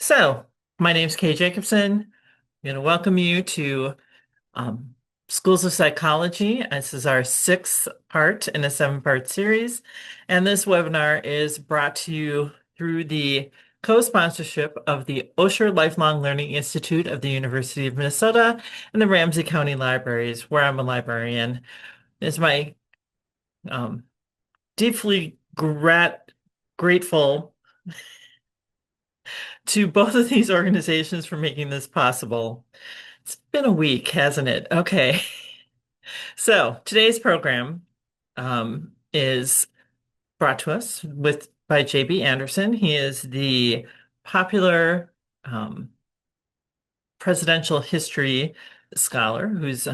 So, my name's Kay Jacobson. I'm going to welcome you to um, Schools of Psychology. This is our sixth part in a seven-part series. And this webinar is brought to you through the co-sponsorship of the Osher Lifelong Learning Institute of the University of Minnesota and the Ramsey County Libraries, where I'm a librarian. It's my um, deeply grateful to both of these organizations for making this possible. It's been a week, hasn't it? Okay. So today's program is brought to us by JB Anderson. He is the popular presidential history scholar who's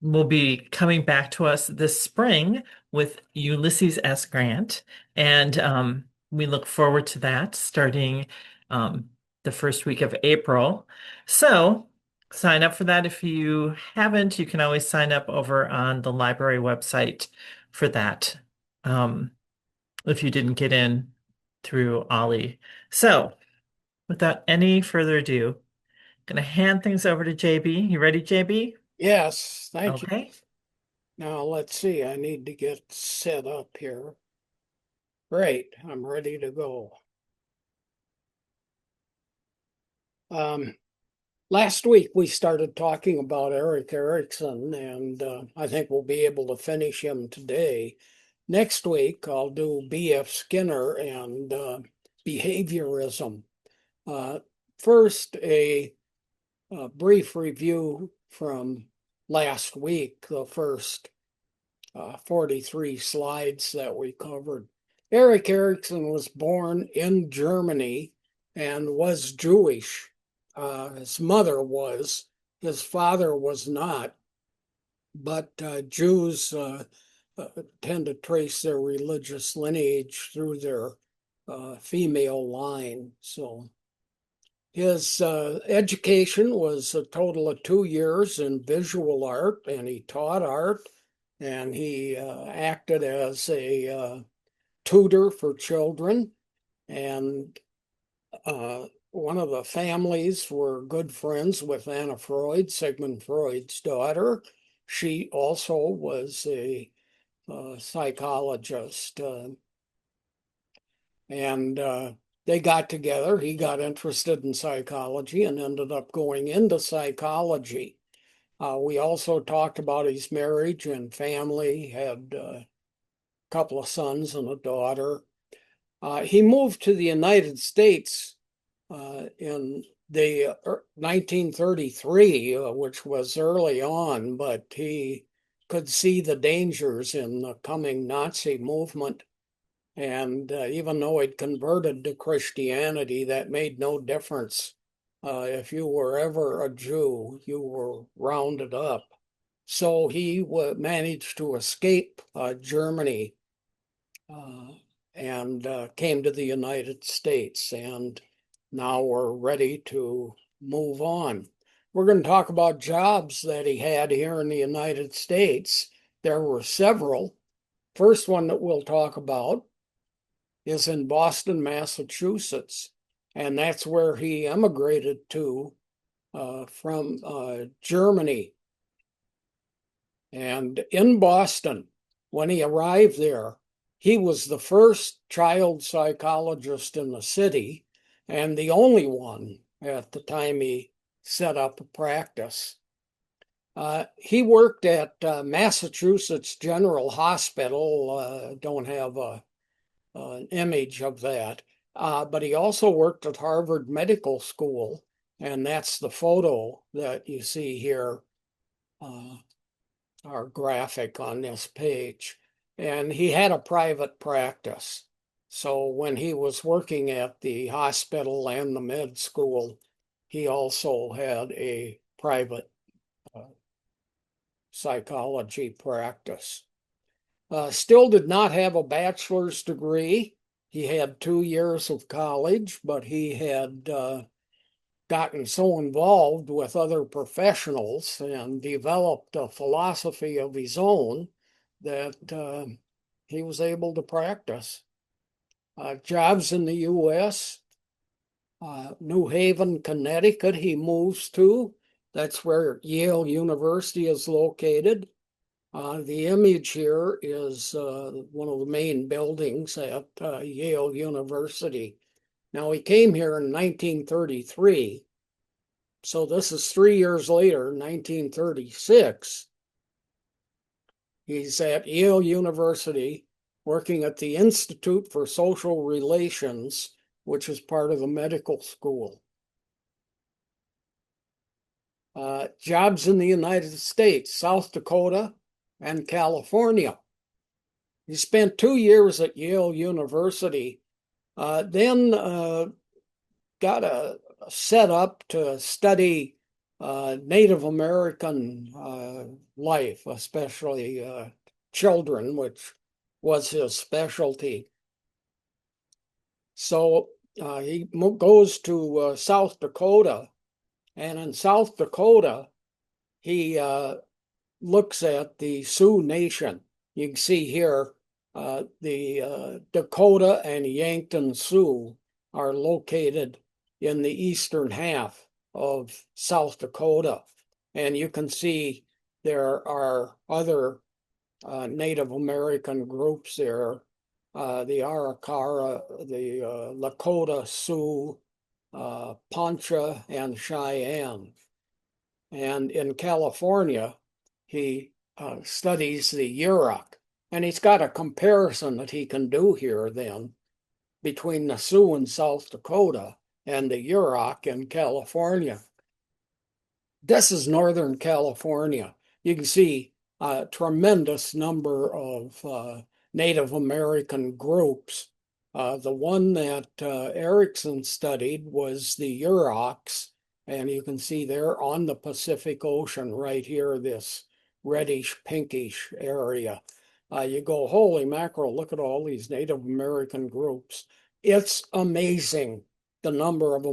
will be coming back to us this spring with Ulysses S. Grant. And we look forward to that starting um, the first week of April. So sign up for that. If you haven't, you can always sign up over on the library website for that um, if you didn't get in through Ollie. So without any further ado, I'm going to hand things over to JB. You ready, JB? Yes, thank you. Okay. Now let's see, I need to get set up here. Great, I'm ready to go. Um, Last week we started talking about Erik Erikson, and I think we'll be able to finish him today. Next week I'll do B.F. Skinner and behaviorism. Uh, First, a brief review from last week, the first 43 slides that we covered. Erik Erikson was born in Germany and was Jewish. His mother was, his father was not, but Jews tend to trace their religious lineage through their female line. So his education was a total of 2 years in visual art, and he taught art, and he acted as a tutor for children. And one of the families were good friends with Anna Freud, Sigmund Freud's daughter. She also was a psychologist. And they got together. He got interested in psychology and ended up going into psychology. We also talked about his marriage and family, had a couple of sons and a daughter. He moved to the United States in the 1933, which was early on, but he could see the dangers in the coming Nazi movement. And even though he'd converted to Christianity, that made no difference. If you were ever a Jew, you were rounded up. So he managed to escape Germany uh, and came to the United States. And now we're ready to move on. We're going to talk about jobs that he had here in the United States. There were several. First one that we'll talk about is in Boston, Massachusetts. And that's where he emigrated to from Germany. And in Boston, when he arrived there, he was the first child psychologist in the city and the only one at the time he set up a practice. He worked at Massachusetts General Hospital. Don't have an image of that. But he also worked at Harvard Medical School, and that's the photo that you see here, our graphic on this page. And he had a private practice. So when he was working at the hospital and the med school, he also had a private uh, psychology practice. Still did not have a bachelor's degree. He had 2 years of college, but he had gotten so involved with other professionals and developed a philosophy of his own that he was able to practice. Jobs in the U.S. New Haven, Connecticut, he moves to. That's where Yale University is located. The image here is one of the main buildings at Yale University. Now, he came here in 1933. So this is 3 years later, 1936. He's at Yale University working at the Institute for Social Relations, which is part of the medical school. Jobs in the United States, South Dakota, and California. He spent 2 years at Yale University, then got a set up to study Native American life, especially children, which was his specialty. So he goes to South Dakota, and in South Dakota, he looks at the Sioux Nation. You can see here the Dakota and Yankton Sioux are located in the eastern half of South Dakota. And you can see there are other Native American groups there, the Arikara, the Lakota Sioux, Poncha, and Cheyenne. And in California, he studies the Yurok. And he's got a comparison that he can do here then between the Sioux in South Dakota and the Yurok in California. This is Northern California. You can see a tremendous number of Native American groups. The one that Erickson studied was the Yuroks, and you can see they're on the Pacific Ocean right here, this reddish pinkish area. You go, holy mackerel, look at all these Native American groups. It's amazing the number of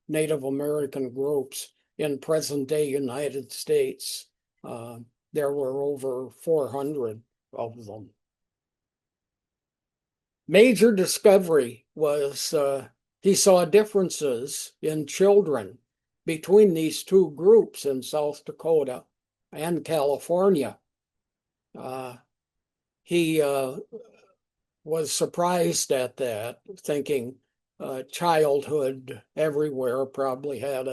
Native American groups in present day United States. There were over 400 of them. Major discovery was he saw differences in children between these two groups in South Dakota and California. He was surprised at that, thinking childhood everywhere probably had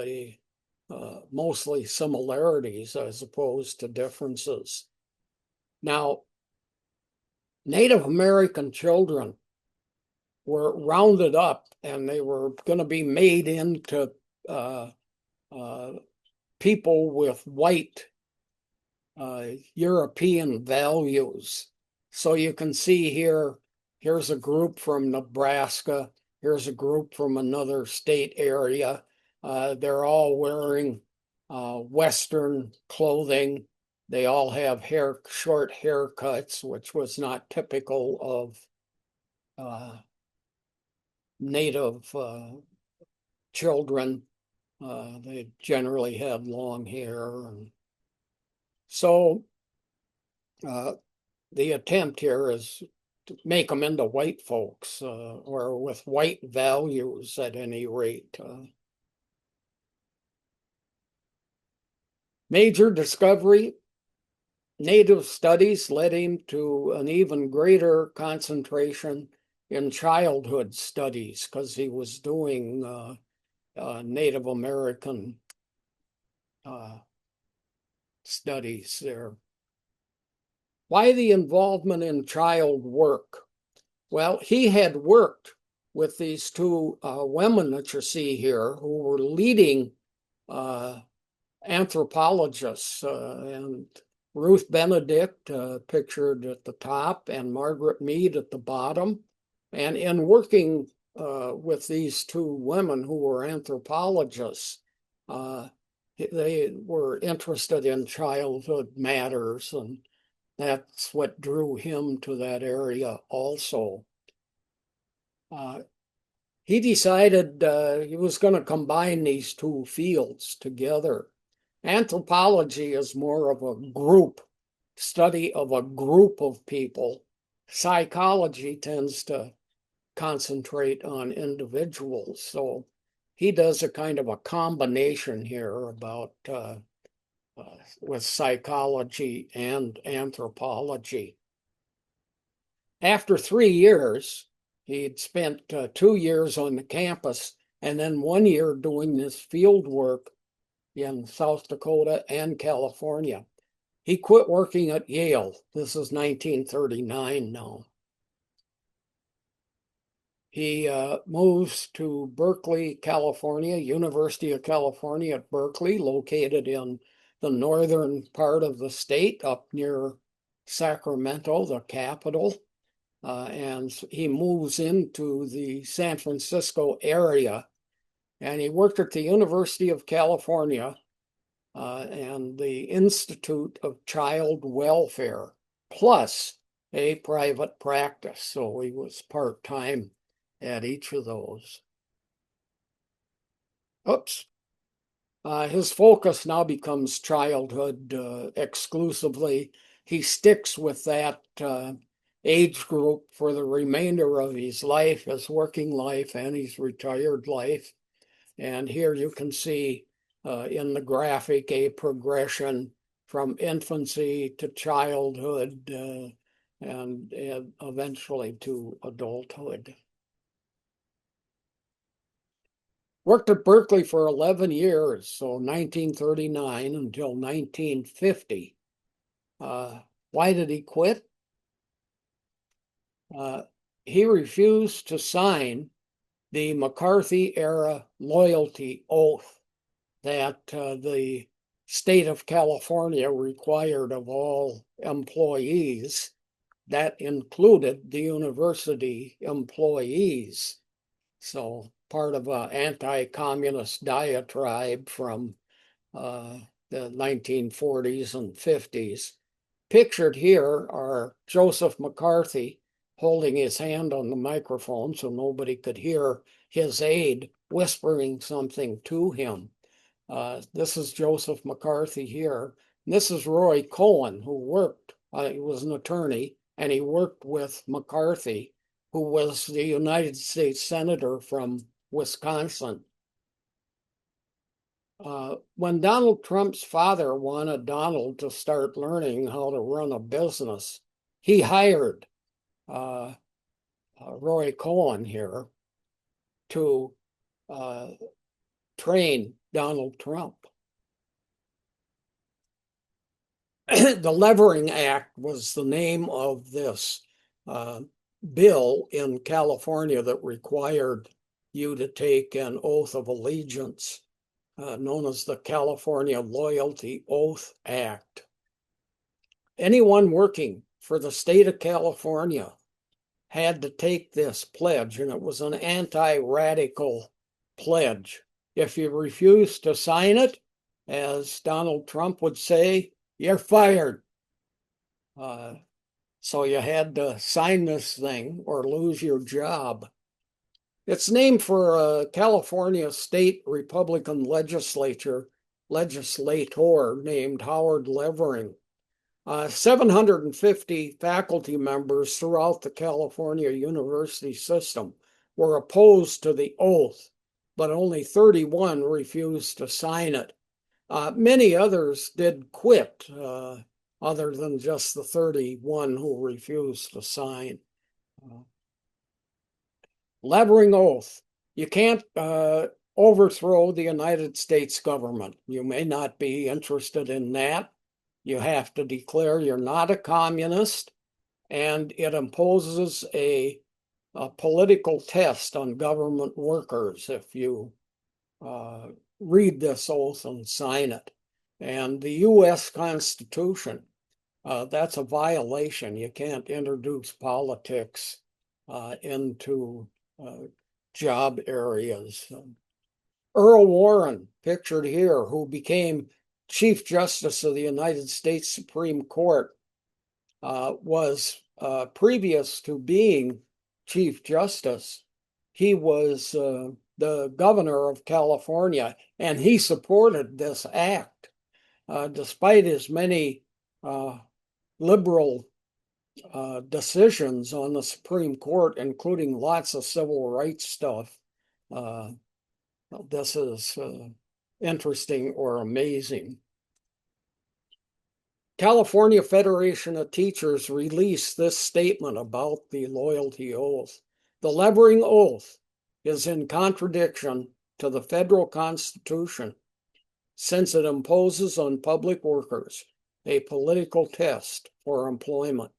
mostly similarities as opposed to differences. Now, Native American children were rounded up and they were going to be made into people with white European values. So you can see here, here's a group from Nebraska, here's a group from another state area. They're all wearing Western clothing. They all have short haircuts, which was not typical of Native children. They generally had long hair. And so the attempt here is to make them into white folks or with white values at any rate. Major discovery, Native studies led him to an even greater concentration in childhood studies because he was doing Native American studies there. Why the involvement in child work? Well, he had worked with these two women that you see here who were leading anthropologists, and Ruth Benedict pictured at the top and Margaret Mead at the bottom. And in working with these two women who were anthropologists, they were interested in childhood matters, and that's what drew him to that area also. He decided he was going to combine these two fields together. Anthropology is more of a group study of a group of people. Psychology tends to concentrate on individuals. So he does a kind of a combination here about with psychology and anthropology. After 3 years, he'd spent 2 years on the campus and then 1 year doing this field work in South Dakota and California. He quit working at Yale. This is 1939 now. He moves to Berkeley, California, University of California at Berkeley, located in the northern part of the state up near Sacramento, the capital. And he moves into the San Francisco area. And he worked at the University of California and the Institute of Child Welfare, plus a private practice. So he was part-time at each of those. Oops. His focus now becomes childhood exclusively. He sticks with that age group for the remainder of his life, his working life, and his retired life. And here you can see in the graphic a progression from infancy to childhood and eventually to adulthood. Worked at Berkeley for 11 years, so 1939 until 1950. Why did he quit? He refused to sign the McCarthy-era loyalty oath that the state of California required of all employees. That included the university employees. So part of an anti-communist diatribe from the 1940s and 50s. Pictured here are Joseph McCarthy holding his hand on the microphone so nobody could hear his aide whispering something to him. This is Joseph McCarthy here. This is Roy Cohn, who worked, he was an attorney, and he worked with McCarthy, who was the United States Senator from Wisconsin. When Donald Trump's father wanted Donald to start learning how to run a business, he hired Roy Cohn here to train Donald Trump. The Levering Act was the name of this bill in California that required you to take an oath of allegiance, known as the California Loyalty Oath Act. Anyone working for the state of California had to take this pledge, and it was an anti-radical pledge. If you refused to sign it, as Donald Trump would say, you're fired. So you had to sign this thing or lose your job. It's named for a California state Republican legislator named Howard Levering. 750 faculty members throughout the California university system were opposed to the oath, but only 31 refused to sign it. Many others did quit, other than just the 31 who refused to sign. Levering oath. You can't overthrow the United States government. You may not be interested in that. You have to declare you're not a communist, and it imposes a political test on government workers if you read this oath and sign it. And the U.S. Constitution, that's a violation. You can't introduce politics into job areas. Earl Warren, pictured here, who became Chief Justice of the United States Supreme Court, was previous to being Chief Justice, he was the governor of California, and he supported this act, despite his many liberal decisions on the Supreme Court, including lots of civil rights stuff. This is interesting or amazing. California Federation of Teachers released this statement about the loyalty oath. The Levering Oath is in contradiction to the federal Constitution since it imposes on public workers a political test for employment,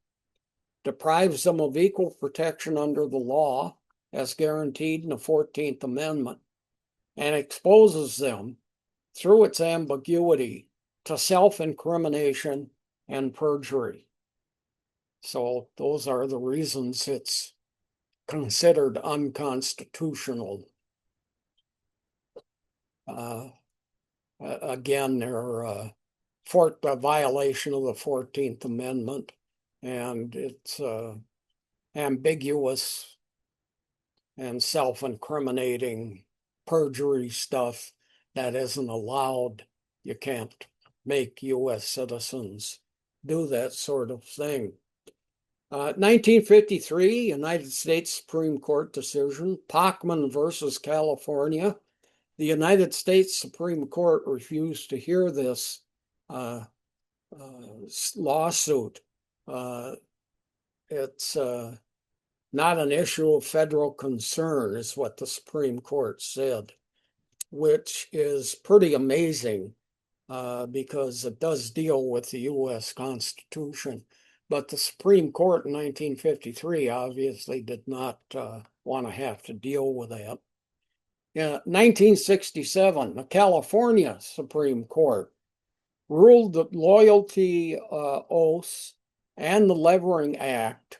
deprives them of equal protection under the law as guaranteed in the 14th Amendment, and exposes them through its ambiguity to self-incrimination and perjury. So those are the reasons it's considered unconstitutional. Again, they're a violation of the 14th Amendment, and it's ambiguous and self-incriminating perjury stuff that isn't allowed. You can't make U.S. citizens do that sort of thing. 1953, United States Supreme Court decision, Pachman versus California. The United States Supreme Court refused to hear this lawsuit. It's not an issue of federal concern, is what the Supreme Court said, which is pretty amazing because it does deal with the U.S. Constitution. But the Supreme Court in 1953 obviously did not want to have to deal with that. In 1967, the California Supreme Court ruled that loyalty oaths and the Levering Act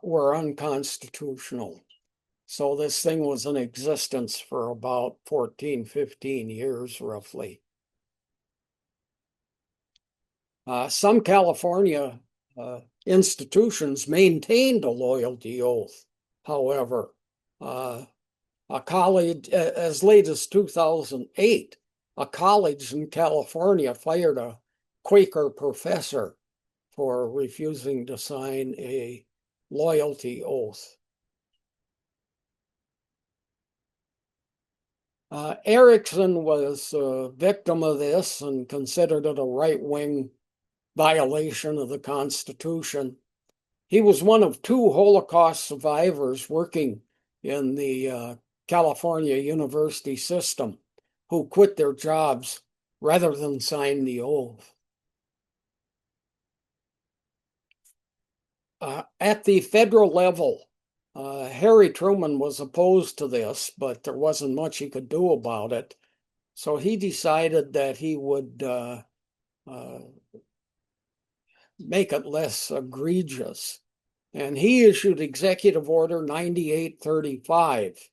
were unconstitutional. So this thing was in existence for about 14, 15 years, roughly. Some California institutions maintained a loyalty oath. However, a college, as late as 2008, a college in California fired a Quaker professor for refusing to sign a loyalty oath. Erickson was a victim of this and considered it a right-wing violation of the Constitution. He was one of two Holocaust survivors working in the California university system who quit their jobs rather than sign the oath. At the federal level, Harry Truman was opposed to this, but there wasn't much he could do about it. So he decided that he would make it less egregious. And he issued Executive Order 9835.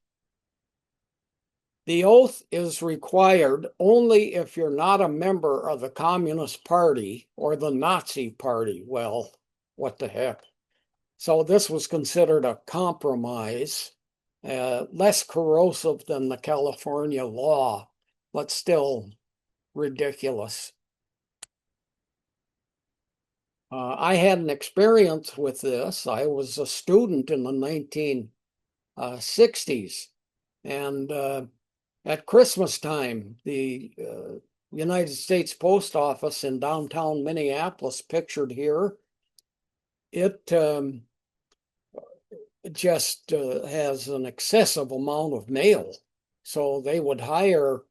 The oath is required only if you're not a member of the Communist Party or the Nazi Party. Well, what the heck? So this was considered a compromise, less corrosive than the California law, but still ridiculous. I had an experience with this. I was a student in the 1960s, and at Christmas time, the United States Post Office in downtown Minneapolis, pictured here, it just has an excessive amount of mail. So they would hire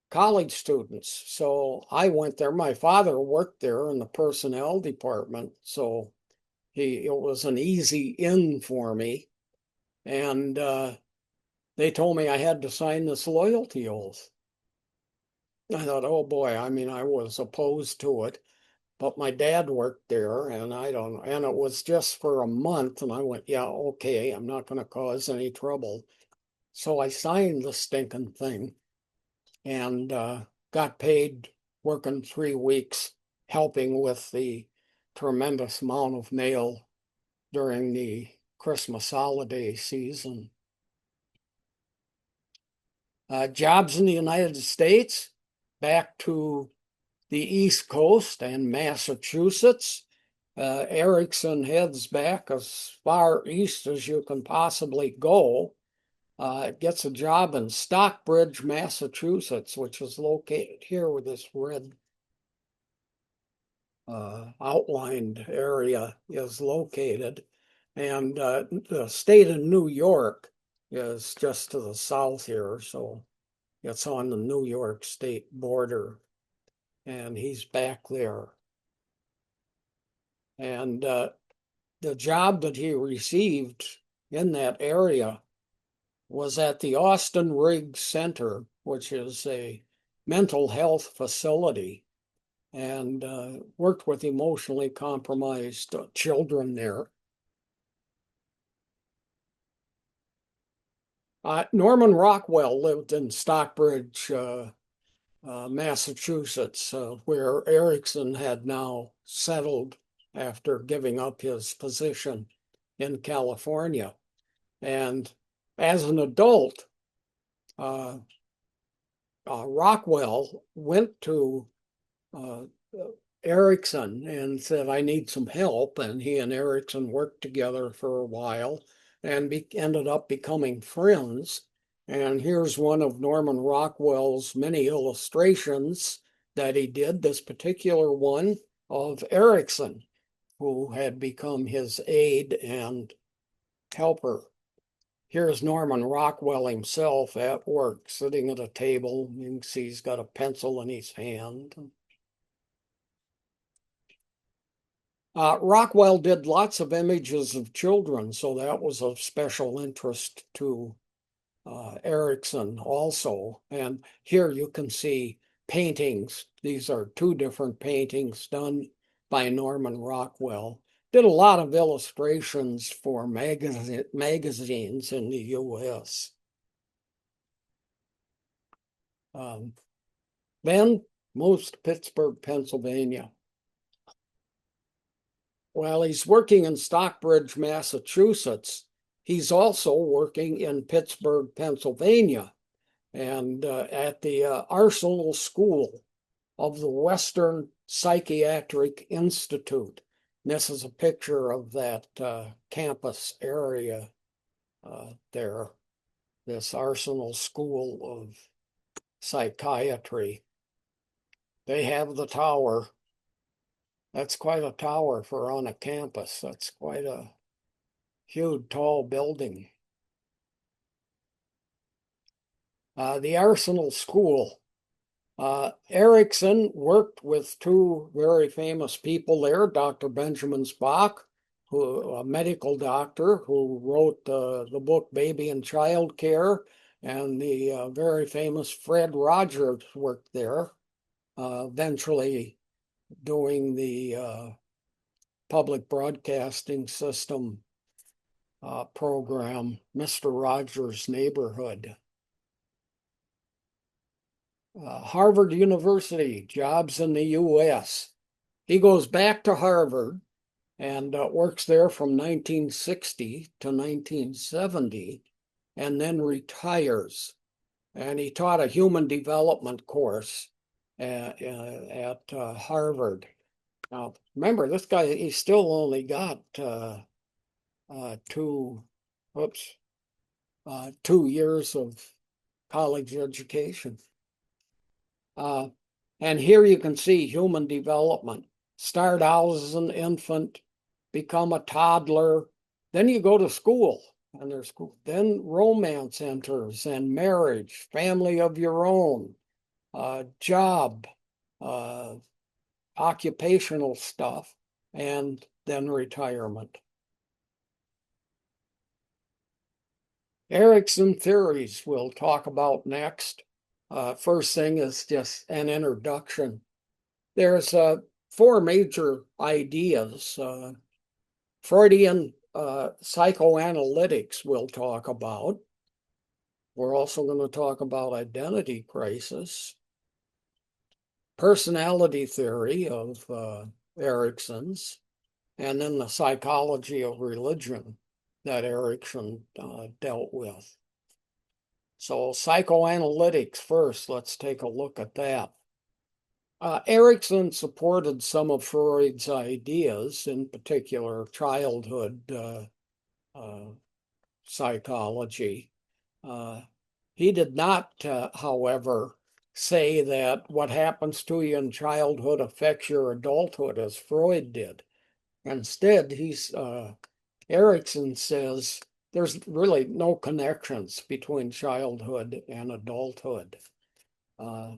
college students. So I went there. My father worked there in the personnel department. So it was an easy in for me. And they told me I had to sign this loyalty oath. I thought, oh boy, I mean, I was opposed to it. But my dad worked there, and and it was just for a month. And I went, yeah, okay, I'm not going to cause any trouble. So I signed the stinking thing and got paid working 3 weeks, helping with the tremendous amount of mail during the Christmas holiday season. Jobs in the United States, back to the East Coast and Massachusetts. Erickson heads back as far east as you can possibly go. Gets a job in Stockbridge, Massachusetts, which is located here where this red outlined area is located. And the state of New York is just to the south here, so it's on the New York state border. And he's back there. And the job that he received in that area was at the Austin Riggs Center, which is a mental health facility, and worked with emotionally compromised children there. Norman Rockwell lived in Stockbridge, Massachusetts, where Erickson had now settled after giving up his position in California. And as an adult, Rockwell went to Erickson and said, I need some help. And he and Erickson worked together for a while and ended up becoming friends. And here's one of Norman Rockwell's many illustrations that he did, this particular one of Erickson, who had become his aide and helper. Here's Norman Rockwell himself at work, sitting at a table. You can see he's got a pencil in his hand. Rockwell did lots of images of children, so that was of special interest to Erickson also. And here you can see paintings. These are two different paintings done by Norman Rockwell. Did a lot of illustrations for magazines in the U.S. Then moves to Pittsburgh, Pennsylvania. While he's working in Stockbridge, Massachusetts, he's also working in Pittsburgh, Pennsylvania, and at the Arsenal School of the Western Psychiatric Institute. And this is a picture of that campus area there, this Arsenal School of Psychiatry. They have the tower. That's quite a tower for on a campus. That's quite a huge, tall building. The Arsenal School. Erickson worked with two very famous people there, Dr. Benjamin Spock, who a medical doctor who wrote the book Baby and Child Care, and the very famous Fred Rogers worked there, eventually doing the public broadcasting system program, Mr. Rogers' Neighborhood. Harvard University, jobs in the U.S. He goes back to Harvard and works there from 1960 to 1970 and then retires. And he taught a human development course at Harvard. Now, remember, this guy, he still only got 2 years of college education. And here you can see human development. Start out as an infant, become a toddler, then you go to school, and there's school. Then romance enters and marriage, family of your own, job, occupational stuff, and then retirement. Erickson theories we'll talk about next. First thing is just an introduction. There's 4 major ideas. Freudian psychoanalytics we'll talk about. We're also going to talk about identity crisis, personality theory of Erickson's, and then the psychology of religion that Erickson dealt with. So psychoanalytics first, let's take a look at that. Erikson supported some of Freud's ideas, in particular childhood uh, psychology. He did not, however, say that what happens to you in childhood affects your adulthood as Freud did. Instead, Erikson says there's really no connections between childhood and adulthood. Uh,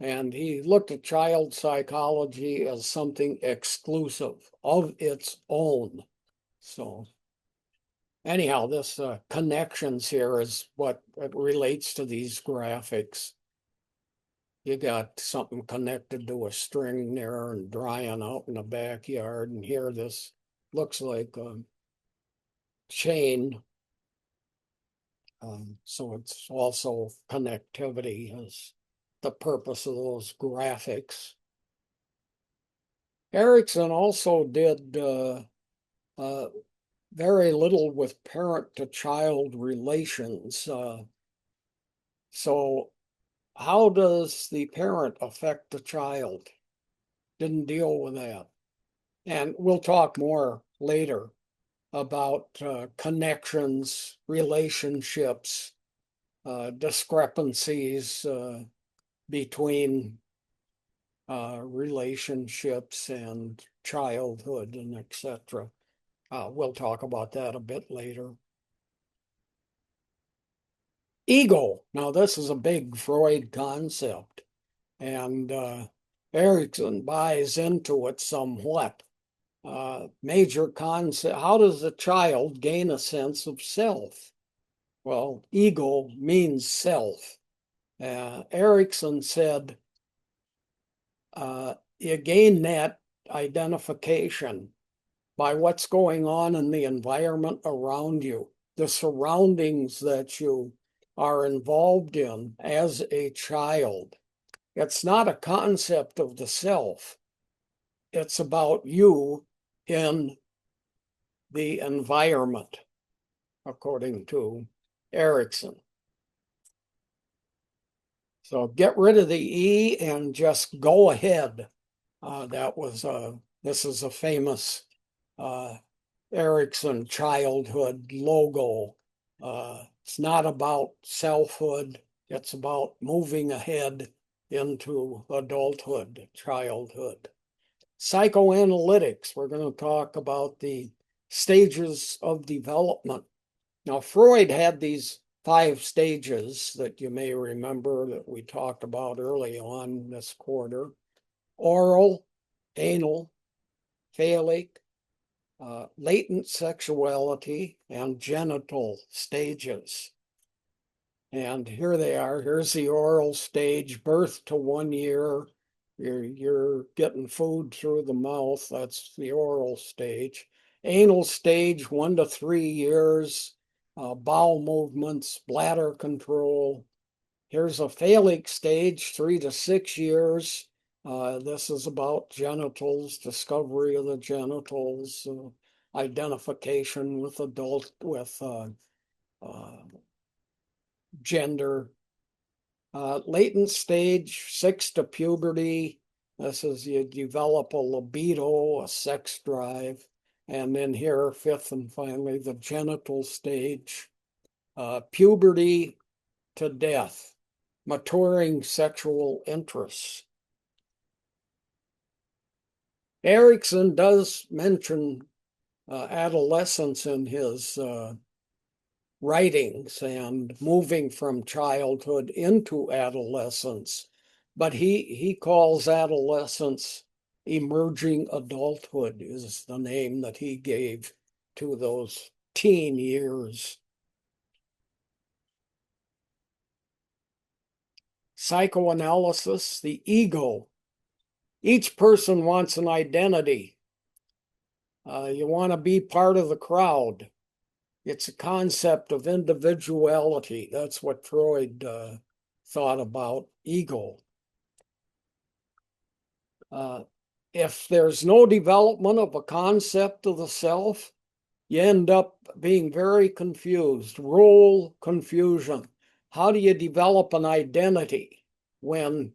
and he looked at child psychology as something exclusive of its own. So anyhow, this connections here is what it relates to these graphics. You got something connected to a string there and drying out in the backyard. And here this looks like a chain. So it's also connectivity is the purpose of those graphics. Erikson also did uh, very little with parent to child relations. So how does the parent affect the child? Didn't deal with that. And we'll talk more later about connections, relationships, discrepancies between relationships and childhood and etc. We'll talk about that a bit later. Ego. Now, this is a big Freud concept, and Erikson buys into it somewhat. Major concept. How does a child gain a sense of self? Well, ego means self. Erikson said, you gain that identification by what's going on in the environment around you, the surroundings that you are involved in as a child. It's not a concept of the self. It's about you in the environment, according to Erikson. So get rid of the E and just go ahead. This is a famous Erikson childhood logo. It's not about selfhood. It's about moving ahead into adulthood, childhood. Psychoanalytics, we're going to talk about the stages of development. Now, Freud had these 5 stages that you may remember that we talked about early on this quarter: oral, anal, phallic, latent sexuality, and genital stages. And here they are. Here's the oral stage, birth to 1 year. You're getting food through the mouth. That's the oral stage. Anal stage, 1 to 3 years. Bowel movements, bladder control. Here's a phallic stage, 3 to 6 years. This is about genitals, discovery of the genitals, identification with gender. Latent stage, 6 to puberty. This is you develop a libido, a sex drive. And then here, 5th and finally, the genital stage, puberty to death, maturing sexual interests. Erikson does mention adolescence in his writings and moving from childhood into adolescence, but he calls adolescence emerging adulthood is the name that he gave to those teen years. Psychoanalysis, the ego. Each person wants an identity. You want to be part of the crowd. It's a concept of individuality. That's what Freud thought about ego. If there's no development of a concept of the self, you end up being very confused. Role confusion. How do you develop an identity when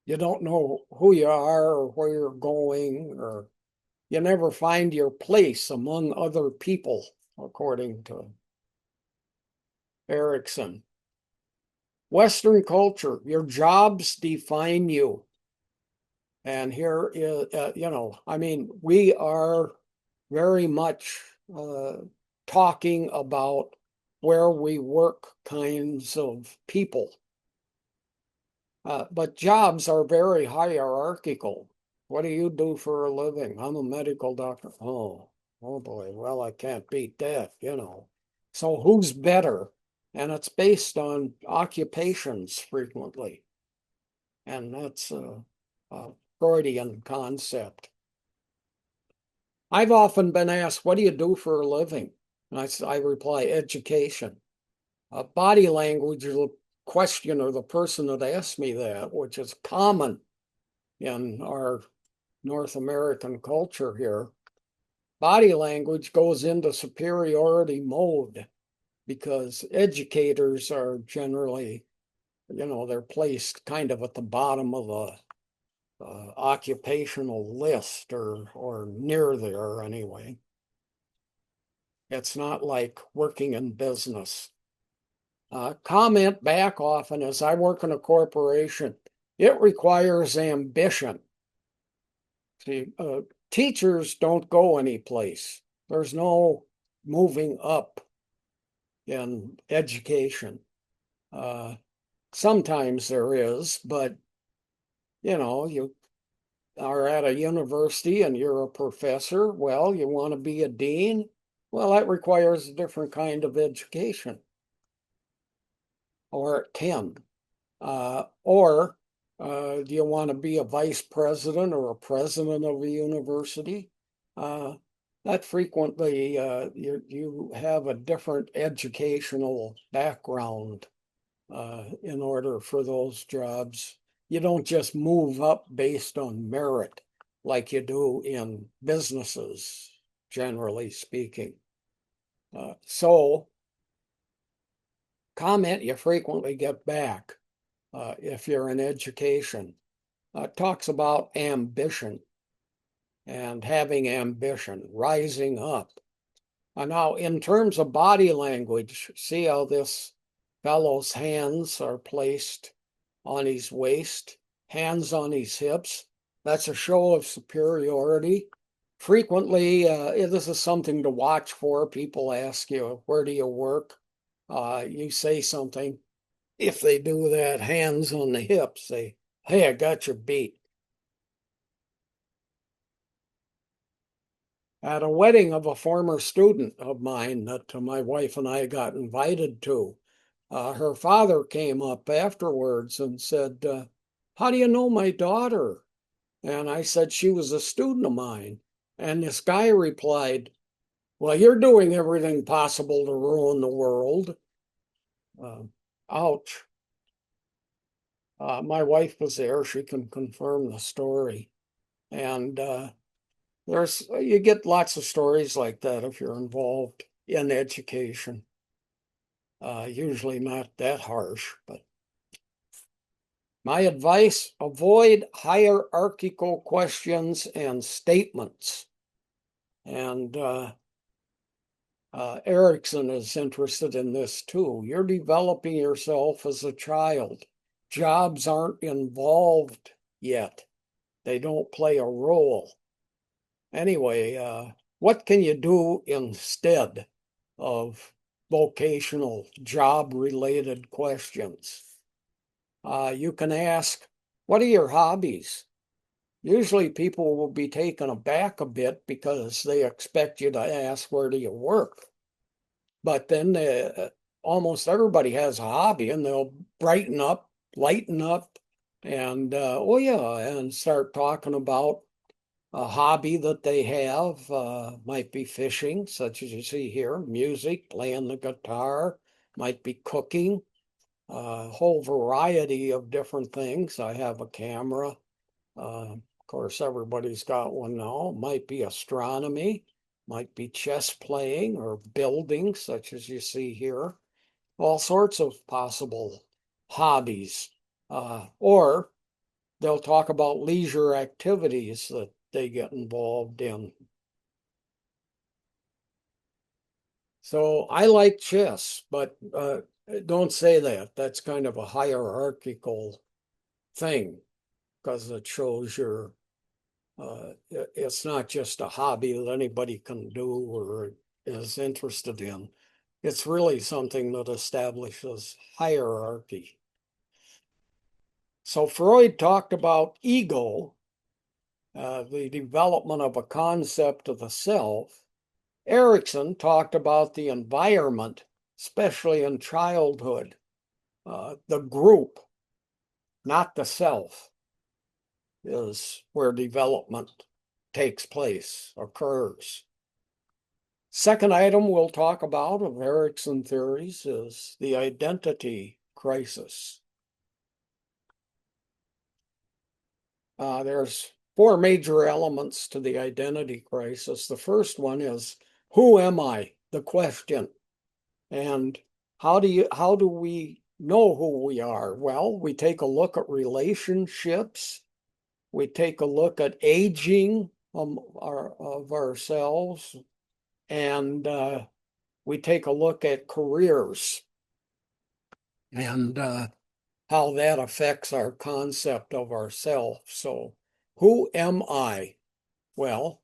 you don't know who you are or where you're going, or you never find your place among other people, according to Erikson. Western culture, your jobs define you. And here is, I mean, we are very much talking about where we work kinds of people. But jobs are very hierarchical. What do you do for a living? I'm a medical doctor. Oh boy. Well, I can't beat that. So who's better? And it's based on occupations frequently. And that's a Freudian concept. I've often been asked, what do you do for a living? And I reply, education. Body language is a question or the person that asked me that, which is common in our North American culture here. Body language goes into superiority mode because educators are generally, they're placed kind of at the bottom of the occupational list or near there anyway. It's not like working in business. Comment back often as I work in a corporation. It requires ambition. See, teachers don't go anyplace. There's no moving up in education. Sometimes there is, but you are at a university and you're a professor. Well, you want to be a dean. Well, that requires a different kind of education. Or at 10. Or do you want to be a vice president or a president of a university? That frequently you have a different educational background in order for those jobs. You don't just move up based on merit like you do in businesses, generally speaking. So comment you frequently get back if you're in education. Talks about ambition and having ambition, rising up. Now, in terms of body language, see how this fellow's hands are placed on his waist, hands on his hips. That's a show of superiority. Frequently, this is something to watch for. People ask you, where do you work? You say something. If they do that, hands on the hips, say, hey, I got your beat. At a wedding of a former student of mine that my wife and I got invited to, her father came up afterwards and said, how do you know my daughter? And I said, she was a student of mine. And this guy replied, well, you're doing everything possible to ruin the world. Ouch. My wife was there. She can confirm the story. And you get lots of stories like that if you're involved in education. Usually not that harsh, but my advice, avoid hierarchical questions and statements. And Erikson is interested in this too. You're developing yourself as a child. Jobs aren't involved yet. They don't play a role. Anyway, what can you do instead of vocational job-related questions? You can ask, what are your hobbies? Usually people will be taken aback a bit because they expect you to ask, where do you work? But then almost everybody has a hobby and they'll brighten up, lighten up, and oh yeah, and start talking about a hobby that they have. Might be fishing, such as you see here, music, playing the guitar, might be cooking, a whole variety of different things. I have a camera. Of course, everybody's got one now. Might be astronomy, might be chess playing or building, such as you see here. All sorts of possible hobbies. Or they'll talk about leisure activities that they get involved in. So I like chess, but don't say that. That's kind of a hierarchical thing because it shows it's not just a hobby that anybody can do or is interested in. It's really something that establishes hierarchy. So Freud talked about ego, the development of a concept of the self. Erikson talked about the environment, especially in childhood, the group, not the self, is where development takes place, occurs. Second item we'll talk about of Erikson theories is the identity crisis. There's four major elements to the identity crisis. The first one is, who am I? The question. And how do we know who we are? Well, we take a look at relationships. We take a look at aging of ourselves, and we take a look at careers and how that affects our concept of ourself. So, who am I? Well,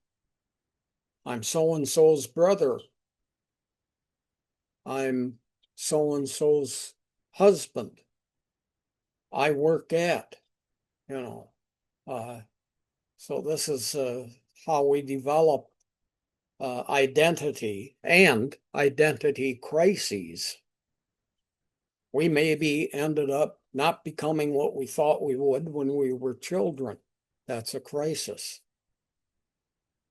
I'm so and so's brother. I'm so and so's husband. I work at, you know. Uh, so this is how we develop identity and identity crises. We maybe ended up not becoming what we thought we would when we were children. That's a crisis.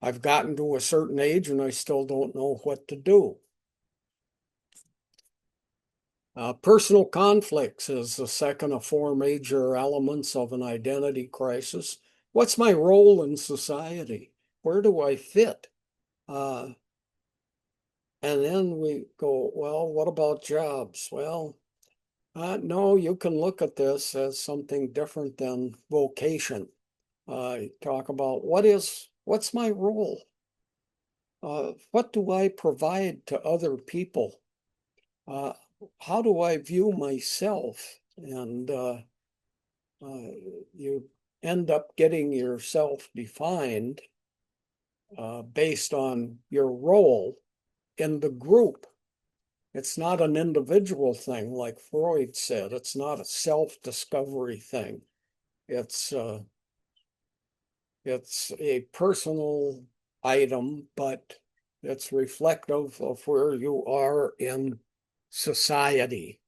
I've gotten to a certain age and I still don't know what to do. Personal conflicts is the second of four major elements of an identity crisis. What's my role in society? Where do I fit? And then we go, well, what about jobs? Well, no, you can look at this as something different than vocation. Talk about what's my role? What do I provide to other people? Uh, how do I view myself? And you end up getting yourself defined based on your role in the group. It's not an individual thing, like Freud said. It's not a self-discovery thing. It's a personal item, but it's reflective of where you are in society.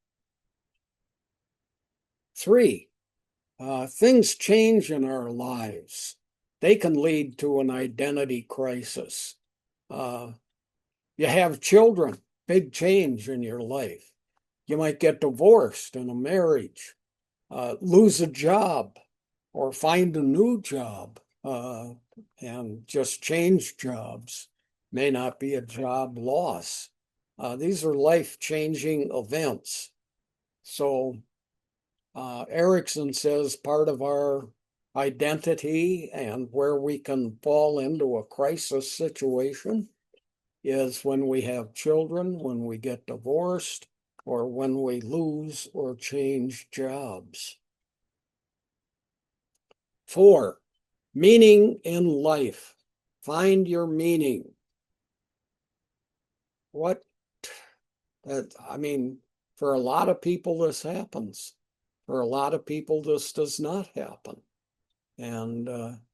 Three, things change in our lives. They can lead to an identity crisis. Uh, you have children, big change in your life. You might get divorced in a marriage, lose a job, or find a new job and just change jobs. May not be a job loss. These are life-changing events. So Erikson says part of our identity and where we can fall into a crisis situation is when we have children, when we get divorced, or when we lose or change jobs. 4, meaning in life. Find your meaning. What I mean, for a lot of people, this happens. For a lot of people, this does not happen. And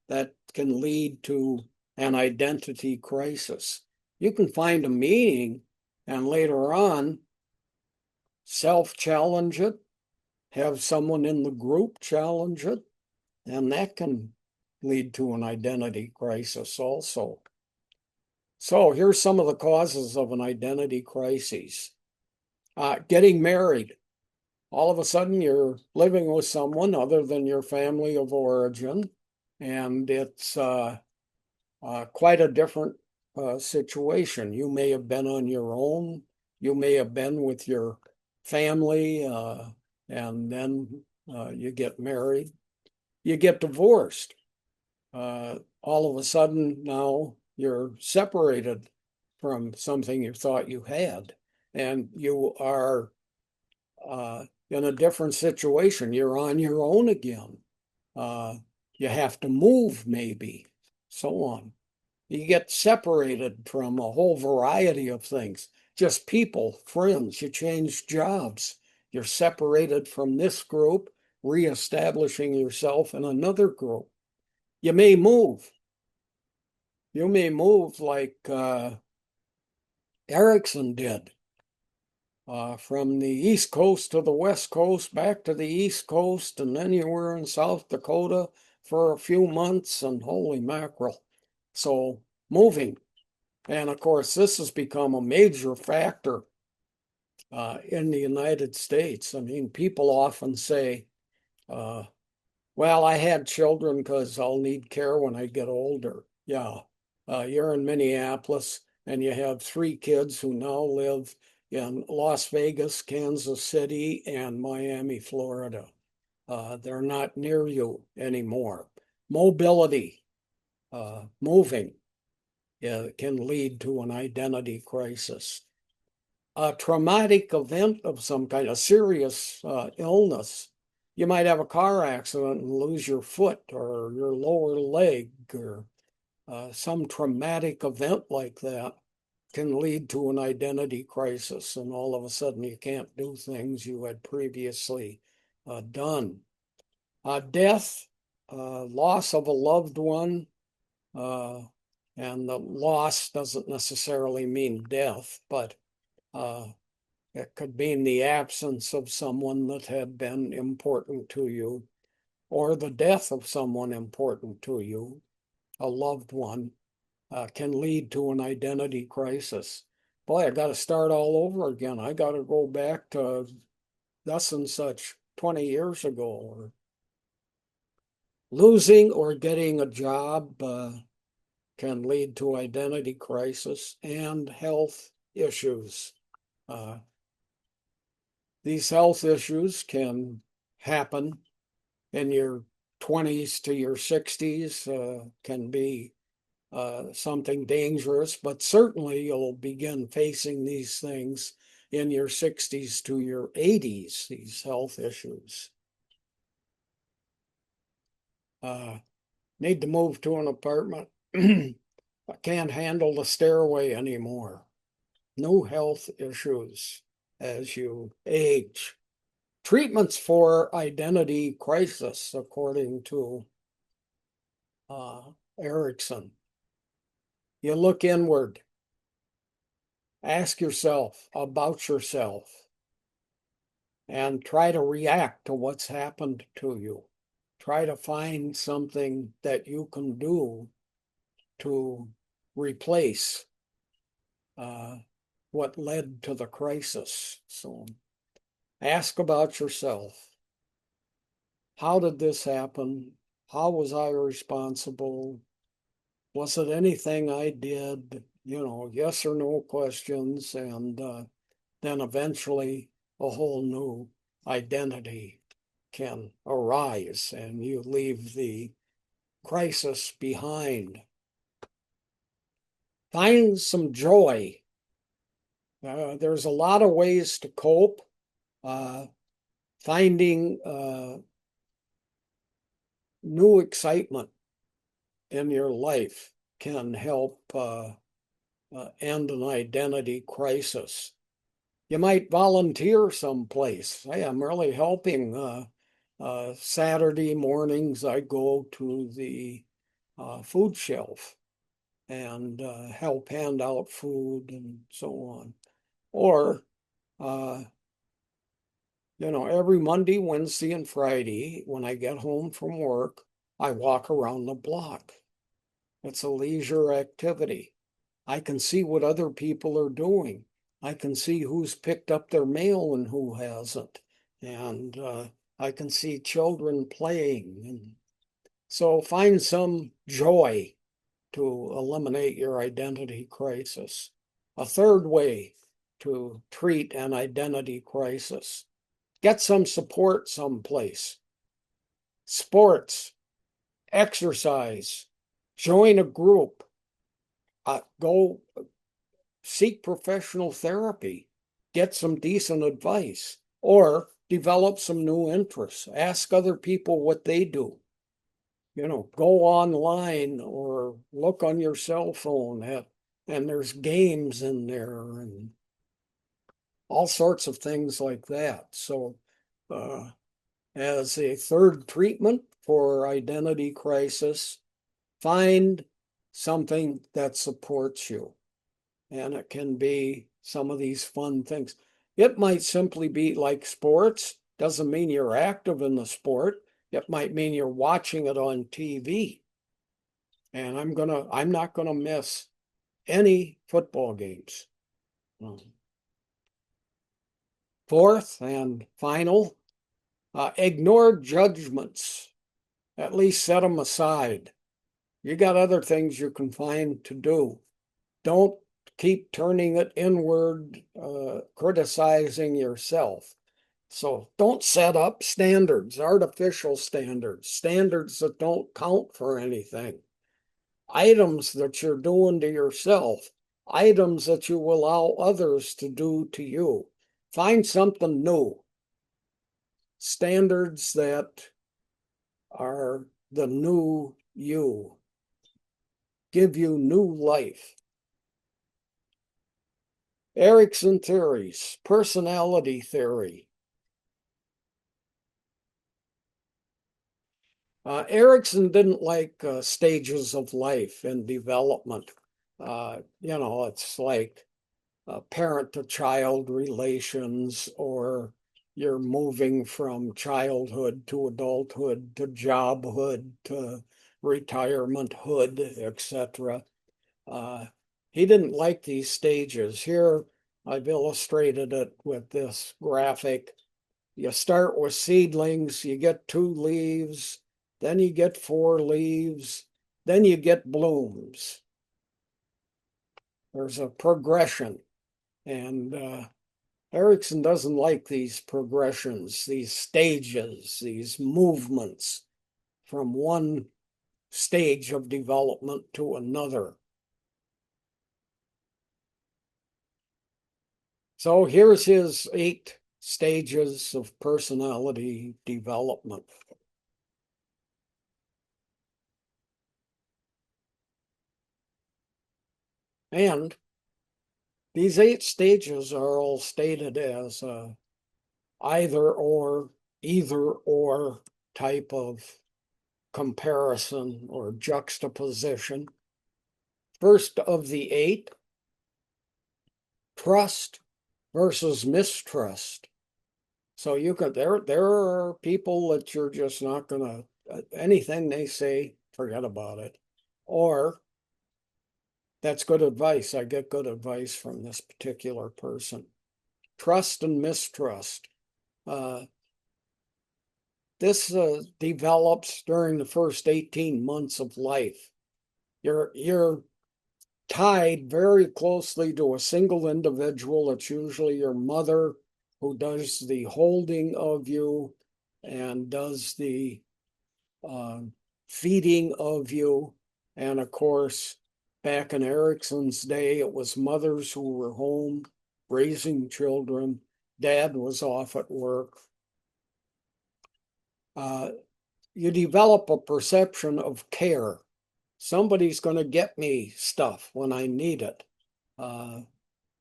that can lead to an identity crisis. You can find a meaning and later on self-challenge it, have someone in the group challenge it, and that can lead to an identity crisis also. So here's some of the causes of an identity crisis. Getting married. All of a sudden you're living with someone other than your family of origin, and it's quite a different situation. You may have been on your own, you may have been with your family, and then you get married. you get divorced. All of a sudden now you're separated from something you thought you had, and you are in a different situation. You're on your own again. Uh, you have to move, maybe, so on. You get separated from a whole variety of things, just people, friends. You change jobs. You're separated from this group, reestablishing yourself in another group. You may move. You may move like Erickson did, from the East Coast to the West Coast, back to the East Coast, and then you were in South Dakota for a few months, and holy mackerel. So moving. And of course, this has become a major factor in the United States. I mean, people often say, uh, well, I had children because I'll need care when I get older. Yeah. You're in Minneapolis and you have three kids who now live in Las Vegas, Kansas City, and Miami, Florida. They're not near you anymore. Mobility, moving, can lead to an identity crisis. A traumatic event of some kind, a serious illness. You might have a car accident and lose your foot or your lower leg, or some traumatic event like that can lead to an identity crisis. And all of a sudden, you can't do things you had previously done. Death, loss of a loved one, uh, and the loss doesn't necessarily mean death, but uh, it could mean the absence of someone that had been important to you, or the death of someone important to you, a loved one, can lead to an identity crisis. Boy, I got to start all over again. I got to go back to thus and such 20 years ago. Or losing or getting a job can lead to identity crisis and health issues. Uh, these health issues can happen in your 20s to your 60s, can be something dangerous, but certainly you'll begin facing these things in your 60s to your 80s, these health issues. Need to move to an apartment. I can't handle the stairway anymore. New health issues as you age. Treatments for identity crisis, according to Erickson. You look inward, ask yourself about yourself, and try to react to what's happened to you. Try to find something that you can do to replace uh, what led to the crisis. So ask about yourself. How did this happen? How was I responsible? Was it anything I did? Yes or no questions, and then eventually a whole new identity can arise and you leave the crisis behind. Find some joy. There's a lot of ways to cope. Finding new excitement in your life can help end an identity crisis. You might volunteer someplace. Hey, I'm really helping. Saturday mornings, I go to the food shelf and help hand out food and so on. Or, uh, every Monday, Wednesday, and Friday, when I get home from work, I walk around the block. It's a leisure activity. I can see what other people are doing. I can see who's picked up their mail and who hasn't. And I can see children playing. And so find some joy to eliminate your identity crisis. A third way to treat an identity crisis: get some support someplace. sports, exercise, join a group, go seek professional therapy, get some decent advice, or develop some new interests. Ask other people what they do. Go online or look on your cell phone and there's games in there and all sorts of things like that. So, as a third treatment for identity crisis, find something that supports you. And it can be some of these fun things. It might simply be like sports, doesn't mean you're active in the sport. It might mean you're watching it on TV. And I'm not gonna miss any football games. Fourth and final, ignore judgments. At least set them aside. You got other things you can find to do. Don't keep turning it inward, criticizing yourself. So don't set up standards, artificial standards, standards that don't count for anything. Items that you're doing to yourself, items that you allow others to do to you. Find something new. Standards that are the new you, give you new life. Erikson theories, personality theory. Erikson didn't like stages of life and development. It's like parent to child relations, or you're moving from childhood to adulthood to jobhood to retirementhood, etc. He didn't like these stages. Here, I've illustrated it with this graphic. You start with seedlings, you get 2 leaves, then you get 4 leaves, then you get blooms. There's a progression. And Erikson doesn't like these progressions, these stages, these movements from one stage of development to another. So here's his 8 stages of personality development. And these 8 stages are all stated as either or type of comparison or juxtaposition. First of the 8, trust versus mistrust. So there are people that you're just not gonna, anything they say, forget about it. Or that's good advice. I get good advice from this particular person. Trust and mistrust. This develops during the first 18 months of life. You're tied very closely to a single individual. It's usually your mother who does the holding of you and does the feeding of you. And of course, back in Erikson's day, it was mothers who were home raising children. Dad was off at work. You develop a perception of care. Somebody's going to get me stuff when I need it.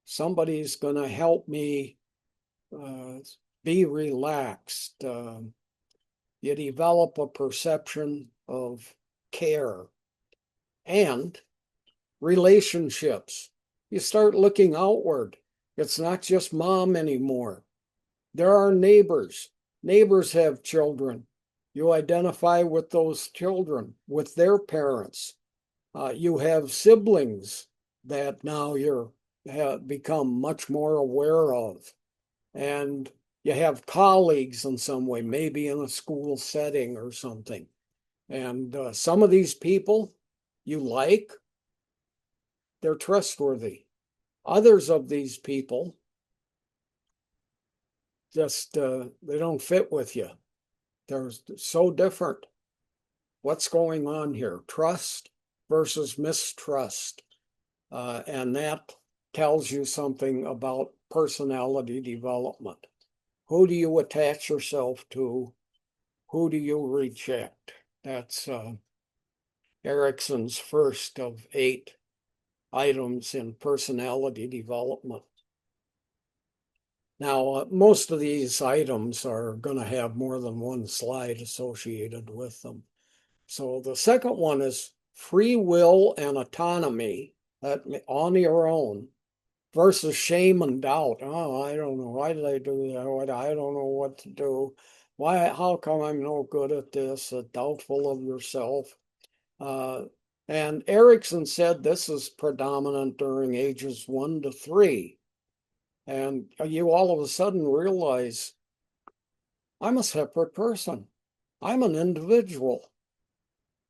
Somebody's going to help me be relaxed. You develop a perception of care and relationships. You start looking outward. It's not just mom anymore. There are neighbors. Neighbors have children. You identify with those children, with their parents. You have siblings that now you're have become much more aware of. And you have colleagues in some way, maybe in a school setting or something. And some of these people you like, they're trustworthy. Others of these people just they don't fit with you. They're so different. What's going on here? Trust versus mistrust. And that tells you something about personality development. Who do you attach yourself to? Who do you reject? That's Erikson's first of 8 items in personality development. Now, most of these items are going to have more than one slide associated with them. So the second one is free will and autonomy on your own versus shame and doubt. Oh, I don't know. Why did I do that? I don't know what to do. Why? How come I'm no good at this? Doubtful of yourself. And Erikson said this is predominant during ages 1 to 3. And you all of a sudden realize I'm a separate person. I'm an individual.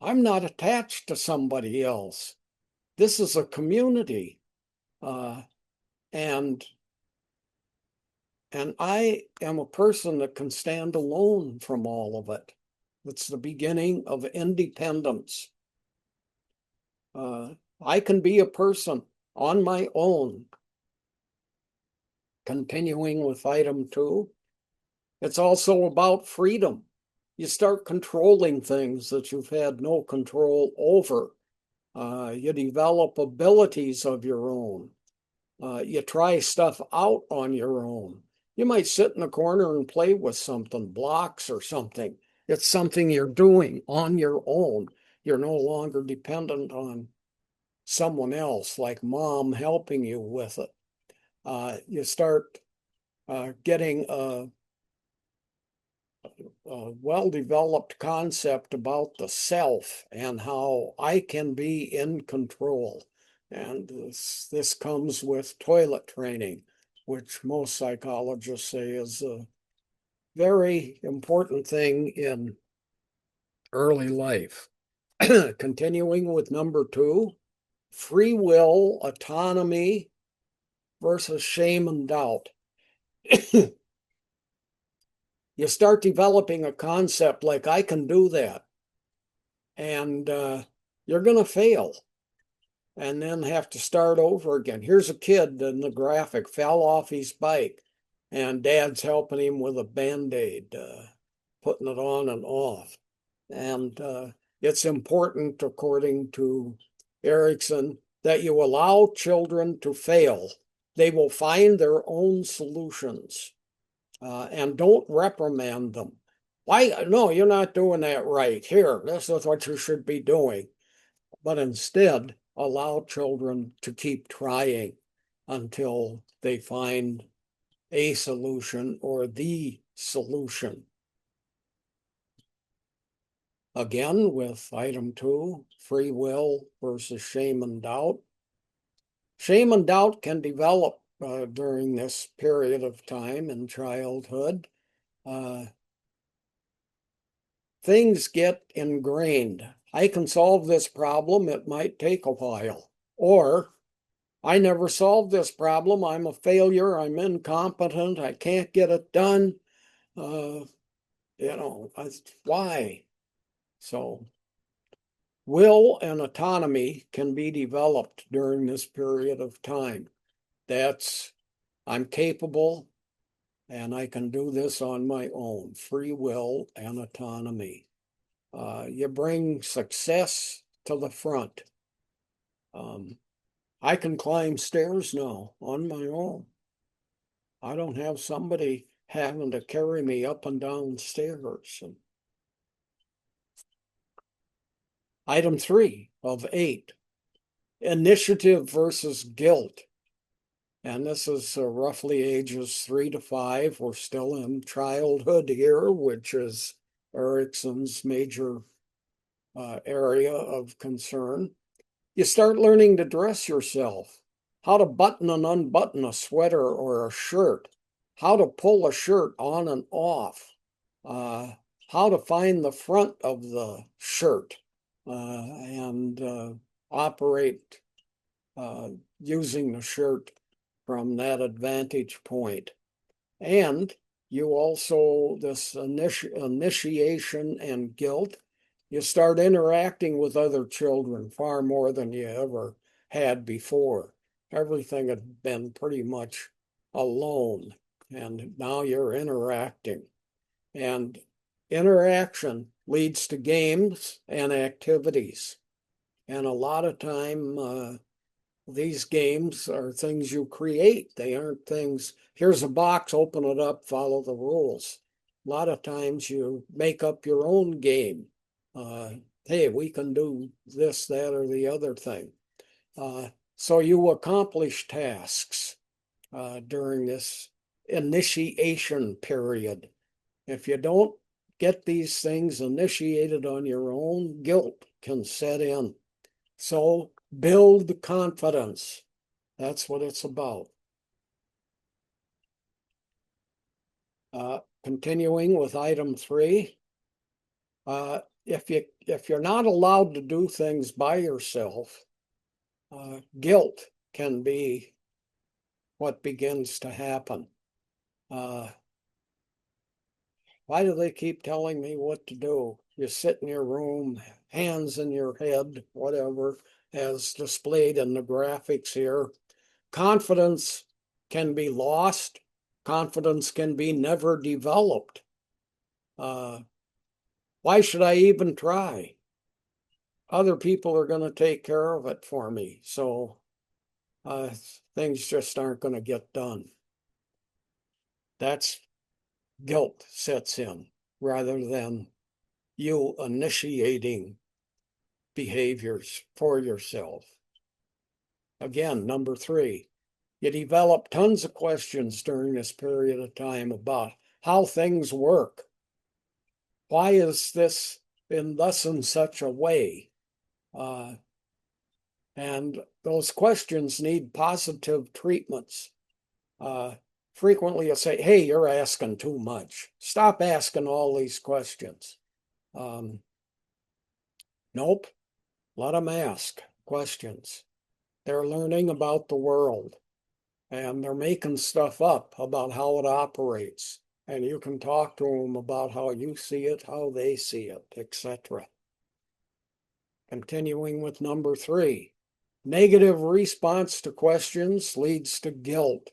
I'm not attached to somebody else. This is a community. And I am a person that can stand alone from all of it. It's the beginning of independence. I can be a person on my own. Continuing with item 2, it's also about freedom. You start controlling things that you've had no control over. You develop abilities of your own. You try stuff out on your own. You might sit in a corner and play with something, blocks or something. It's something you're doing on your own. You're no longer dependent on someone else, like mom helping you with it. You start getting a well-developed concept about the self and how I can be in control. And this comes with toilet training, which most psychologists say is a very important thing in early life. Continuing with number 2, free will, autonomy versus shame and doubt. You start developing a concept like I can do that, and you're going to fail and then have to start over again. Here's a kid in the graphic, fell off his bike, and dad's helping him with a Band-Aid, putting it on and off. And it's important, according to Erikson, that you allow children to fail. They will find their own solutions, and don't reprimand them. Why? No, you're not doing that right. Here, this is what you should be doing. But instead, allow children to keep trying until they find a solution or the solution. Again, with item 2, free will versus shame and doubt. Shame and doubt can develop during this period of time in childhood. Things get ingrained. I can solve this problem, it might take a while. Or, I never solved this problem, I'm a failure, I'm incompetent, I can't get it done. Why? So, will and autonomy can be developed during this period of time. That's, I'm capable and I can do this on my own. Free will and autonomy. You bring success to the front. I can climb stairs now on my own. I don't have somebody having to carry me up and down stairs. Item 3 of 8, initiative versus guilt. And this is roughly ages 3 to 5. We're still in childhood here, which is Erikson's major area of concern. You start learning to dress yourself, how to button and unbutton a sweater or a shirt, how to pull a shirt on and off, how to find the front of the shirt and operate using the shirt from that advantage point. And you also, this initiation and guilt, you start interacting with other children far more than you ever had before. Everything had been pretty much alone, and now you're interacting. And interaction leads to games and activities. And a lot of time, these games are things you create. They aren't things, here's a box, open it up, follow the rules. A lot of times you make up your own game. Uh, hey, we can do this, that, or the other thing. So you accomplish tasks during this initiation period. If you don't get these things initiated on your own, guilt can set in. So build confidence. That's what it's about. Continuing with item 3, if you're not allowed to do things by yourself, guilt can be what begins to happen. Why do they keep telling me what to do? You sit in your room, hands in your head, whatever, as displayed in the graphics here. Confidence can be lost. Confidence can be never developed. Why should I even try? Other people are going to take care of it for me. So things just aren't going to get done. That's guilt sets in rather than you initiating behaviors for yourself. Again, number 3, you develop tons of questions during this period of time about how things work. Why is this in thus and such a way? And those questions need positive treatments. Frequently you'll say, hey, you're asking too much. Stop asking all these questions. Nope, let them ask questions. They're learning about the world and they're making stuff up about how it operates. And you can talk to them about how you see it, how they see it, etc. Continuing with number 3, negative response to questions leads to guilt,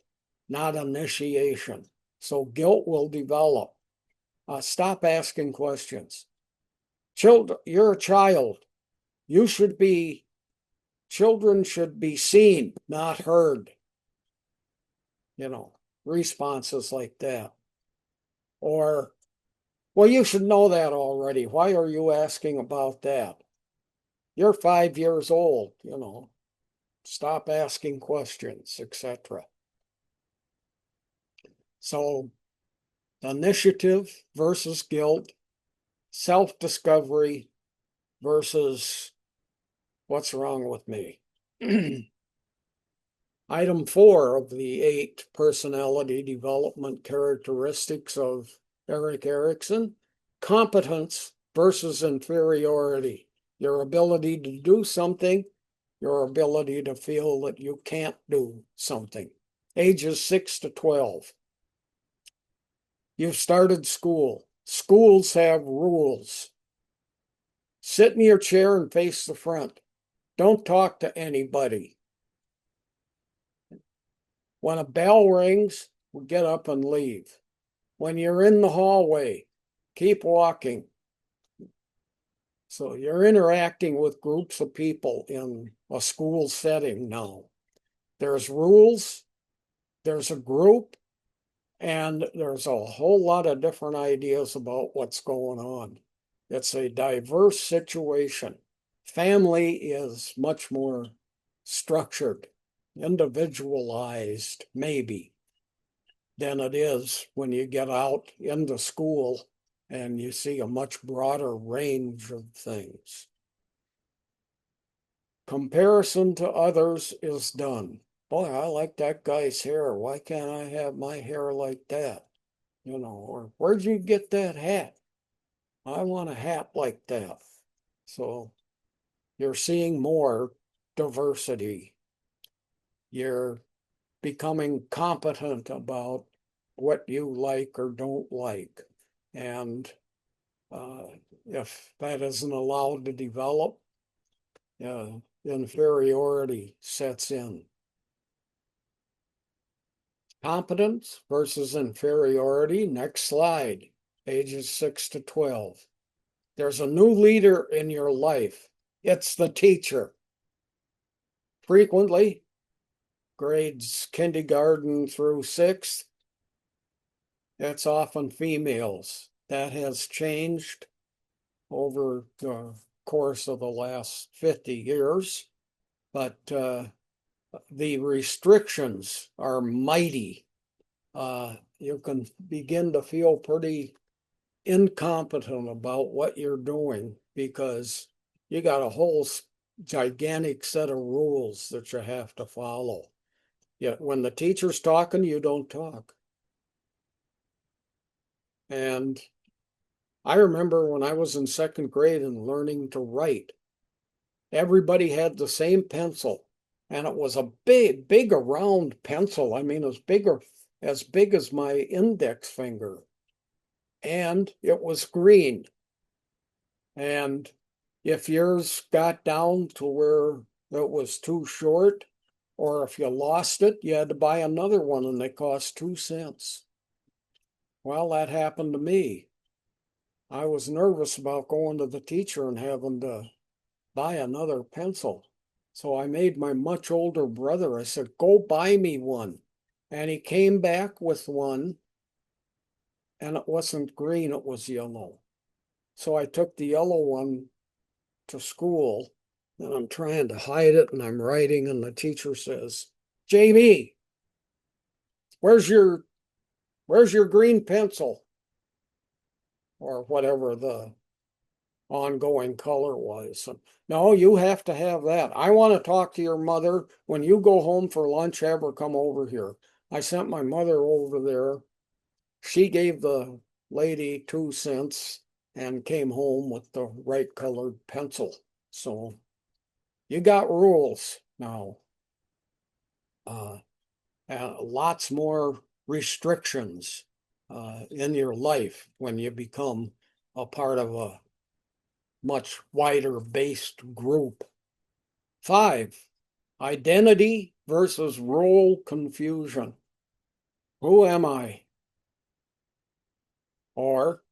not initiation. So guilt will develop. Stop asking questions. You're a child. Children should be seen, not heard. Responses like that. Or, well, you should know that already. Why are you asking about that? You're 5 years old, stop asking questions, etc. So, initiative versus guilt, self-discovery versus what's wrong with me. Item 4 of the 8 personality development characteristics of Erik Erikson, competence versus inferiority. Your ability to do something, your ability to feel that you can't do something. Ages 6 to 12. You've started school. Schools have rules. Sit in your chair and face the front. Don't talk to anybody. When a bell rings, we get up and leave. When you're in the hallway, keep walking. So you're interacting with groups of people in a school setting now. There's rules, there's a group, and there's a whole lot of different ideas about what's going on. It's a diverse situation. Family is much more structured, individualized, maybe, than it is when you get out into school and you see a much broader range of things. Comparison to others is done. Boy, I like that guy's hair. Why can't I have my hair like that? Or where'd you get that hat? I want a hat like that. So you're seeing more diversity. You're becoming competent about what you like or don't like. And if that isn't allowed to develop, inferiority sets in. Competence versus inferiority. Next slide, ages 6 to 12. There's a new leader in your life. It's the teacher. Frequently, grades kindergarten through sixth, it's often females. That has changed over the course of the last 50 years, but the restrictions are mighty. You can begin to feel pretty incompetent about what you're doing because you got a whole gigantic set of rules that you have to follow. Yet when the teacher's talking, you don't talk. And I remember when I was in second grade and learning to write, everybody had the same pencil, and it was a big round pencil. I mean, as big as my index finger, and it was green. And if yours got down to where it was too short, or if you lost it, you had to buy another one, and they cost 2 cents. Well, that happened to me. I was nervous about going to the teacher and having to buy another pencil. So I made my much older brother, I said, go buy me one. And he came back with one, and it wasn't green, it was yellow. So I took the yellow one to school, and I'm trying to hide it, and I'm writing, and the teacher says, Jamie, where's your green pencil? Or whatever the ongoing color was. No, you have to have that. I want to talk to your mother. When you go home for lunch, have her come over here. I sent my mother over there. She gave the lady 2 cents and came home with the right colored pencil. So you got rules now. Lots more restrictions in your life when you become a part of a much wider based group. 5, identity versus role confusion. Who am I? Or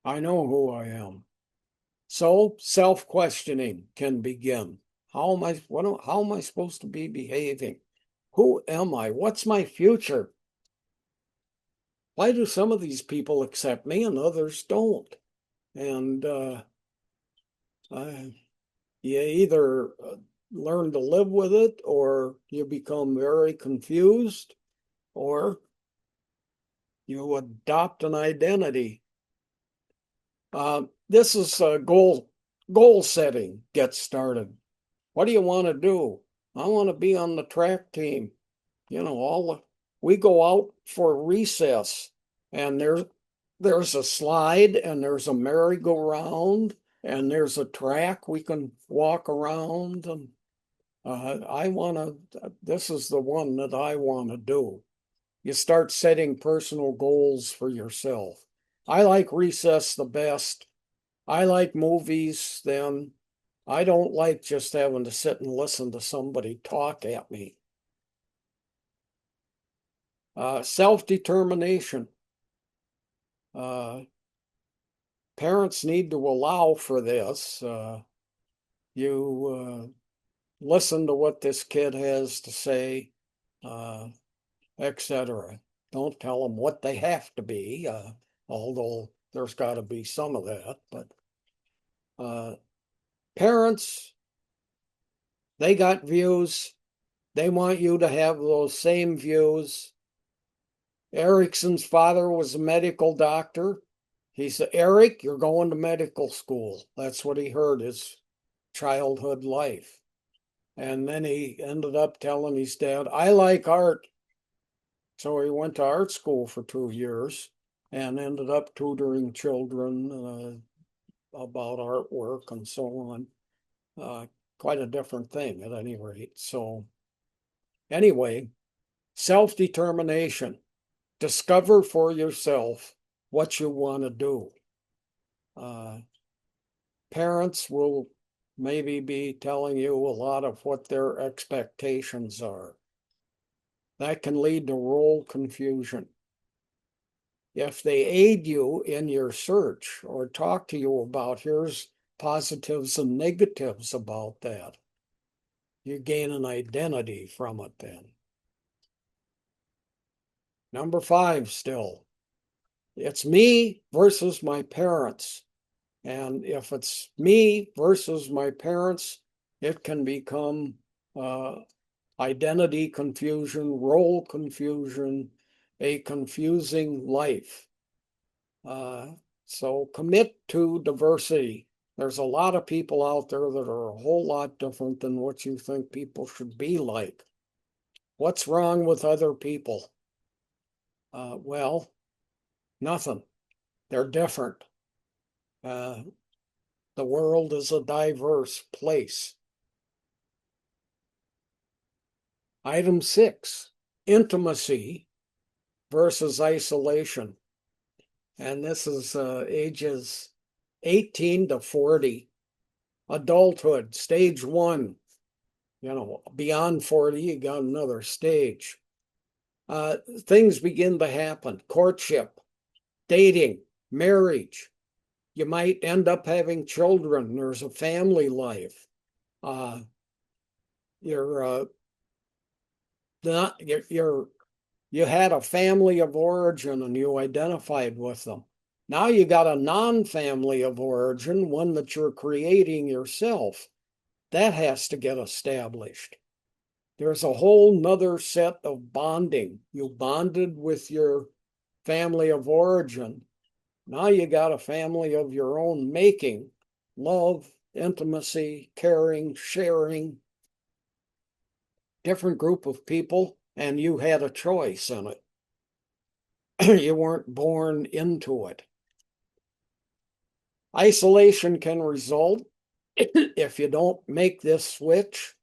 I know who I am. So self-questioning can begin. How am I supposed to be behaving? Who am I? What's my future? Why do some of these people accept me and others don't? And you either learn to live with it, or you become very confused, or you adopt an identity. This is goal setting gets started. What do you want to do? I want to be on the track team. You know, we go out for recess, and there's a slide, and there's a merry-go-round, and there's a track we can walk around, and this is the one that I want to do. You start setting personal goals for yourself. I like recess the best. I like movies then. I don't like just having to sit and listen to somebody talk at me. Self-determination. Parents need to allow for this. You listen to what this kid has to say, etc. Don't tell them what they have to be, although there's got to be some of that. But parents, they got views. They want you to have those same views. Erickson's father was a medical doctor. He said, Eric, you're going to medical school. That's what he heard his childhood life. And then he ended up telling his dad, I like art. So he went to art school for 2 years and ended up tutoring children about artwork and so on. Quite a different thing at any rate. So anyway, self-determination. discover for yourself what you want to do. Parents will maybe be telling you a lot of what their expectations are. That can lead to role confusion. If they aid you in your search or talk to you about here's positives and negatives about that, you gain an identity from it then. Number 5 still. It's me versus my parents. And if it's me versus my parents, it can become identity confusion, role confusion, a confusing life. So commit to diversity. There's a lot of people out there that are a whole lot different than what you think people should be like. What's wrong with other people? Well, nothing. They're different. The world is a diverse place. Item 6, intimacy versus isolation. And this is ages 18 to 40. Adulthood, stage 1. Beyond 40, you got another stage. Things begin to happen. Courtship, dating, marriage. You might end up having children. There's a family life. You're not you had a family of origin and you identified with them. Now you got a non-family of origin, one that you're creating yourself. That has to get established. There's a whole nother set of bonding. You bonded with your family of origin. Now you got a family of your own making. Love, intimacy, caring, sharing. Different group of people, and you had a choice in it. You weren't born into it. Isolation can result if you don't make this switch.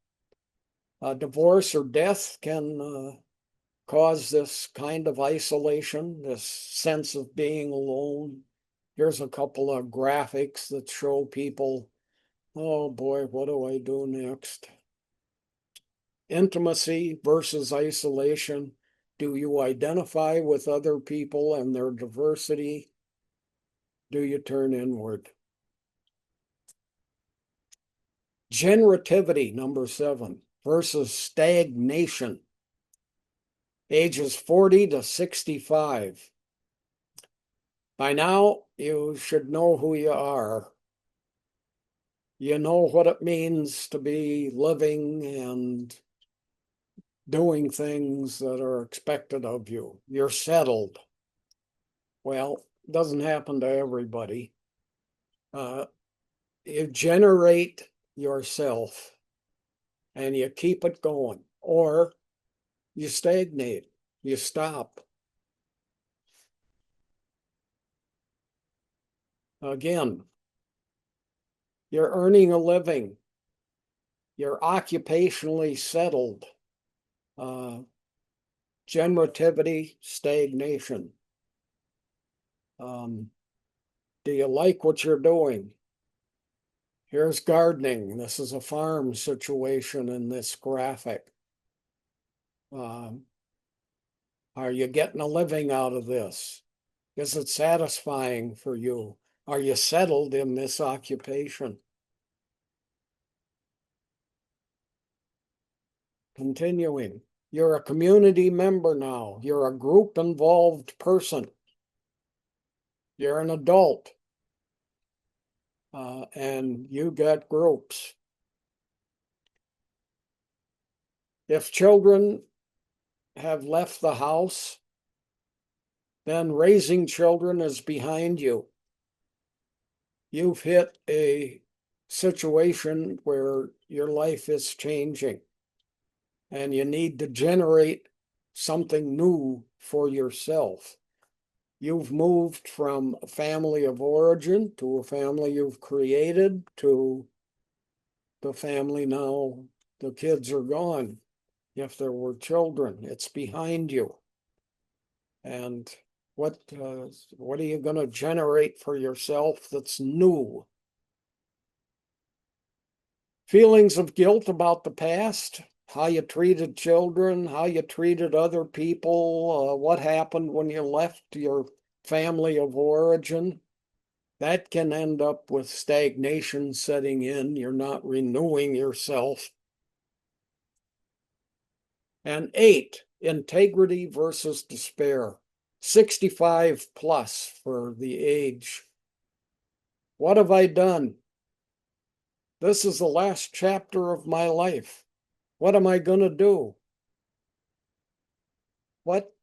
Divorce or death can cause this kind of isolation, this sense of being alone. Here's a couple of graphics that show people, oh boy, what do I do next? Intimacy versus isolation. Do you identify with other people and their diversity? Do you turn inward? Generativity, number 7, versus stagnation. Ages 40 to 65. By now, you should know who you are. You know what it means to be living and doing things that are expected of you. You're settled. Well, it doesn't happen to everybody. You generate yourself and you keep it going, or you stagnate, you stop. Again, you're earning a living, you're occupationally settled. Generativity, stagnation. Do you like what you're doing? Here's gardening. This is a farm situation in this graphic. Are you getting a living out of this? Is it satisfying for you? Are you settled in this occupation? Continuing. You're a community member now. You're a group involved person. You're an adult. And you got groups. If children have left the house, then raising children is behind you. You've hit a situation where your life is changing and you need to generate something new for yourself. You've moved from a family of origin to a family you've created to the family now. The kids are gone. If there were children, it's behind you. And what are you going to generate for yourself that's new? Feelings of guilt about the past, how you treated children, how you treated other people, what happened when you left your family of origin. That can end up with stagnation setting in. You're not renewing yourself. And 8, integrity versus despair. 65 plus for the age. What have I done? This is the last chapter of my life. What am I going to do? What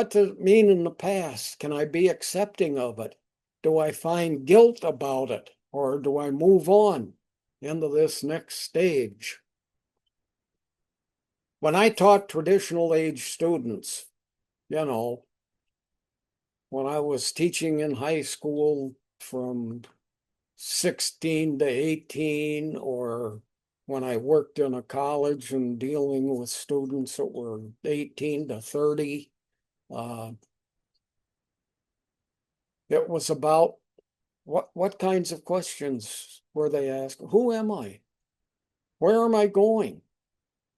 does it mean in the past? Can I be accepting of it? Do I find guilt about it? Or do I move on into this next stage? When I taught traditional age students, you know, when I was teaching in high school from 16 to 18, or when I worked in a college and dealing with students that were 18 to 30, it was about what kinds of questions were they asking? Who am I? Where am I going?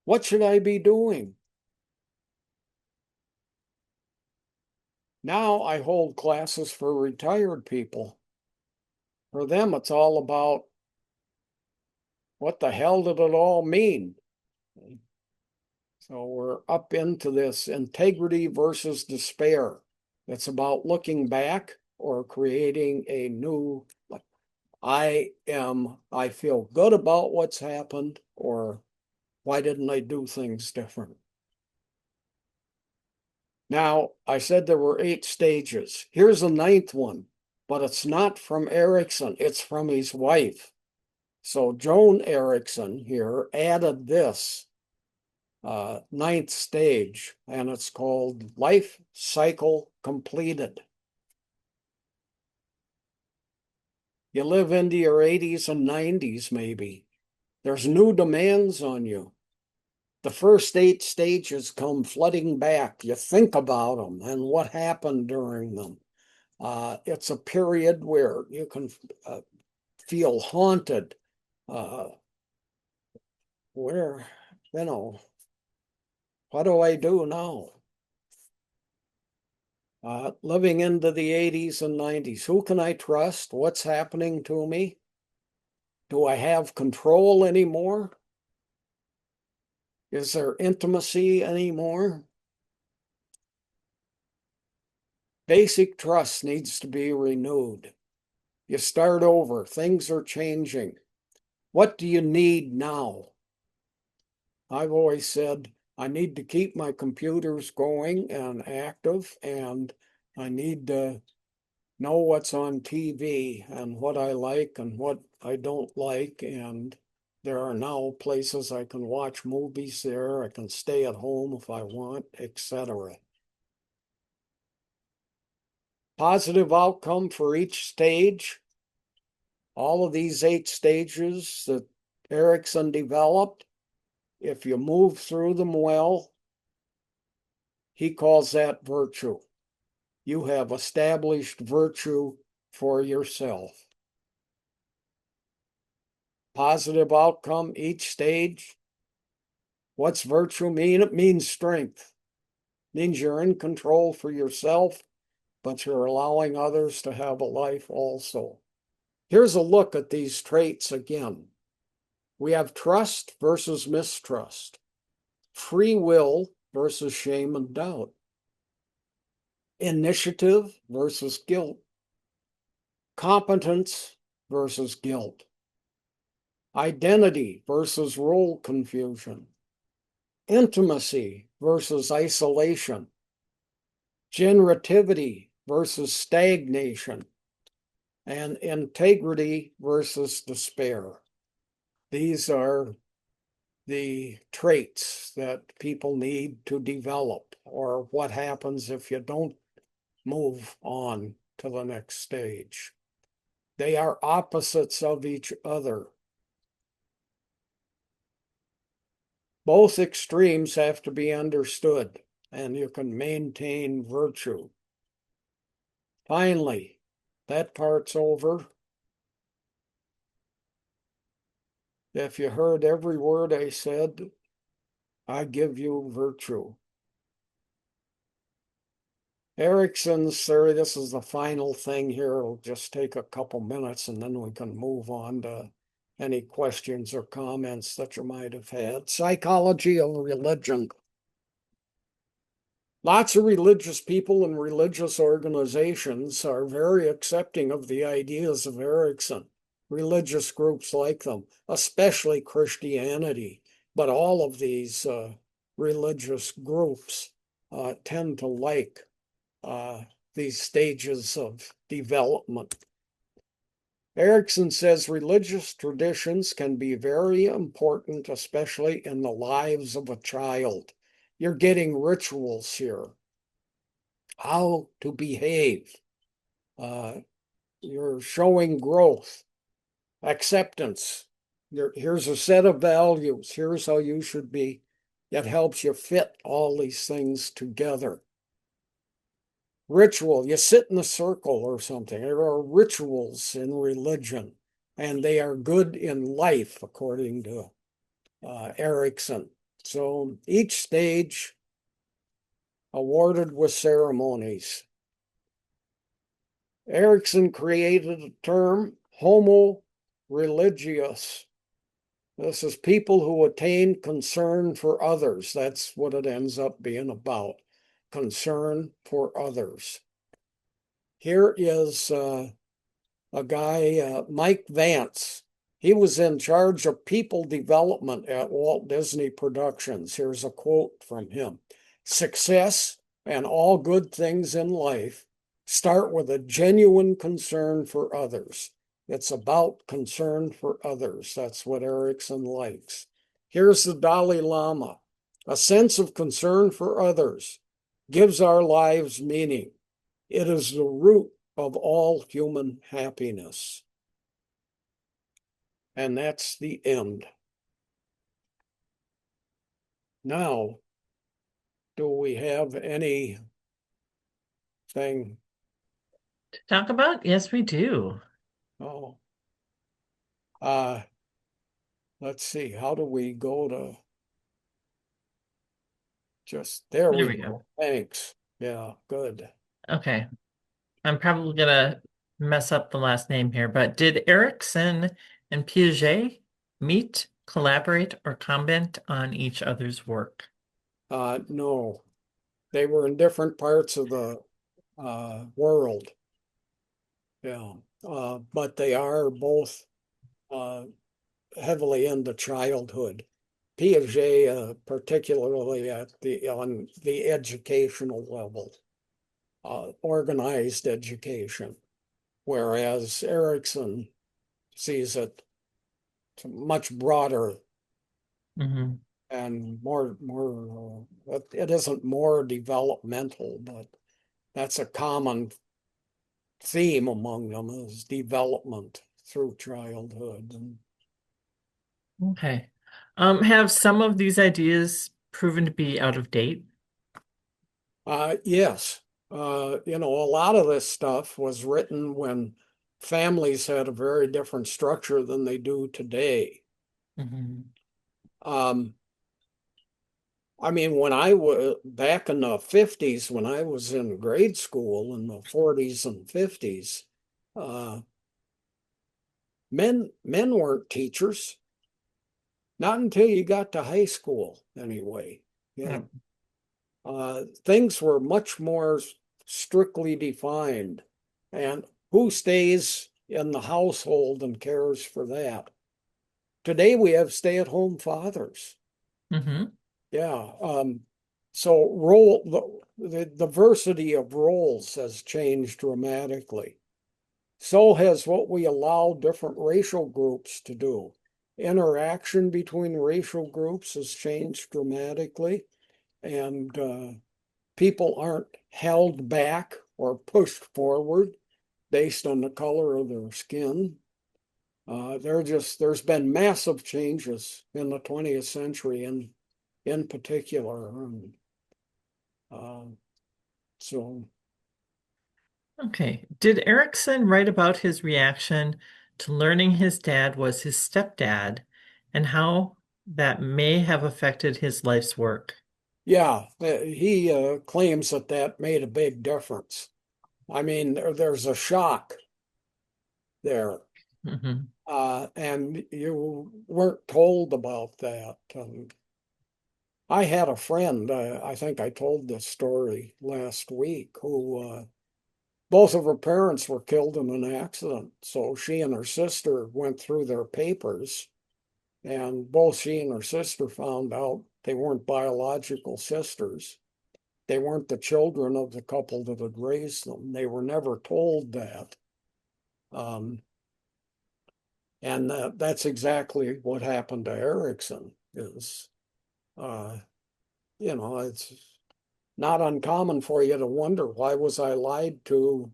What should I be doing? Now I hold classes for retired people. For them, it's all about what the hell did it all mean? So we're up into this integrity versus despair. It's about looking back or creating a new, I feel good about what's happened, or why didn't I do things different? Now, I said there were 8 stages. Here's the 9th one, but it's not from Erickson, it's from his wife. So Joan Erickson here added this 9th stage, and it's called Life Cycle Completed. You live into your 80s and 90s, maybe. There's new demands on you. The first 8 stages come flooding back. You think about them and what happened during them. It's a period where you can feel haunted. Where, what do I do now? Living into the 80s and 90s. Who can I trust? What's happening to me? Do I have control anymore? Is there intimacy anymore? Basic trust needs to be renewed. You start over. Things are changing. What do you need now? I've always said, I need to keep my computers going and active, and I need to know what's on TV and what I like and what I don't like. And there are now places I can watch movies there. I can stay at home if I want, etc. Positive outcome for each stage. All of these 8 stages that Erickson developed, if you move through them well, he calls that virtue. You have established virtue for yourself. Positive outcome each stage. What's virtue mean? It means strength. It means you're in control for yourself, but you're allowing others to have a life also. Here's a look at these traits again. We have trust versus mistrust, free will versus shame and doubt, initiative versus guilt, competence versus guilt, identity versus role confusion, intimacy versus isolation, generativity versus stagnation, and integrity versus despair. These are the traits that people need to develop, or what happens if you don't move on to the next stage. They are opposites of each other. Both extremes have to be understood. and you can maintain virtue. Finally, that part's over. If you heard every word I said, I give you virtue. Erickson's theory, this is the final thing here. It'll just take a couple minutes and then we can move on to any questions or comments that you might have had. Psychology of religion. Lots of religious people and religious organizations are very accepting of the ideas of Erickson. Religious groups like them, especially Christianity, but all of these religious groups tend to like these stages of development. Erickson says religious traditions can be very important, especially in the lives of a child. You're getting rituals here, how to behave. You're showing growth, acceptance. Here's a set of values. Here's how you should be. It helps you fit all these things together. Ritual, you sit in a circle or something. There are rituals in religion, and they are good in life, according to Erickson. So each stage awarded with ceremonies. Erickson created a term, homo religious. This is people who attain concern for others. That's what it ends up being about, concern for others. Here is a guy, Mike Vance. He was in charge of people development at Walt Disney Productions. Here's a quote from him. Success and all good things in life start with a genuine concern for others. It's about concern for others. That's what Erickson likes. Here's the Dalai Lama. A sense of concern for others gives our lives meaning. It is the root of all human happiness. And that's the end. Now, do we have anything? Talk about? Yes, we do. Oh, let's see. How do we go to just there There we we go. go. Thanks. Yeah, good. Okay. I'm probably gonna mess up the last name here, but did Erickson and Piaget meet, collaborate, or comment on each other's work? No, they were in different parts of the world. Yeah, but they are both uh, heavily into childhood. Piaget, particularly on the educational level, organized education, whereas Erickson sees it much broader Hmm. and more. It isn't more developmental, but that's a common theme among them is development through childhood. And Okay. Have some of these ideas proven to be out of date? yes, a lot of this stuff was written when families had a very different structure than they do today. Hmm. Um, I mean, when I was back in the 50s, when I was in grade school in the 40s and 50s, uh, men weren't teachers, not until you got to high school, anyway. Yeah. Things were much more strictly defined. And who stays in the household and cares for that? Today we have stay-at-home fathers. Hmm. Yeah. So the diversity of roles has changed dramatically. So has what we allow different racial groups to do. Interaction between racial groups has changed dramatically, and people aren't held back or pushed forward based on the color of their skin. There's been massive changes in the 20th century in particular. Um, so Okay. Did Erickson write about his reaction to learning his dad was his stepdad and how that may have affected his life's work? yeah, he claims that that made a big difference. I mean, there's a shock there, Hmm. and you weren't told about that. I had a friend, I think I told this story last week, who both of her parents were killed in an accident. So she and her sister went through their papers, and both she and her sister found out they weren't biological sisters. They weren't the children of the couple that had raised them. They were never told that. Um, and that's exactly what happened to Erickson is, uh, it's not uncommon for you to wonder, why was I lied to?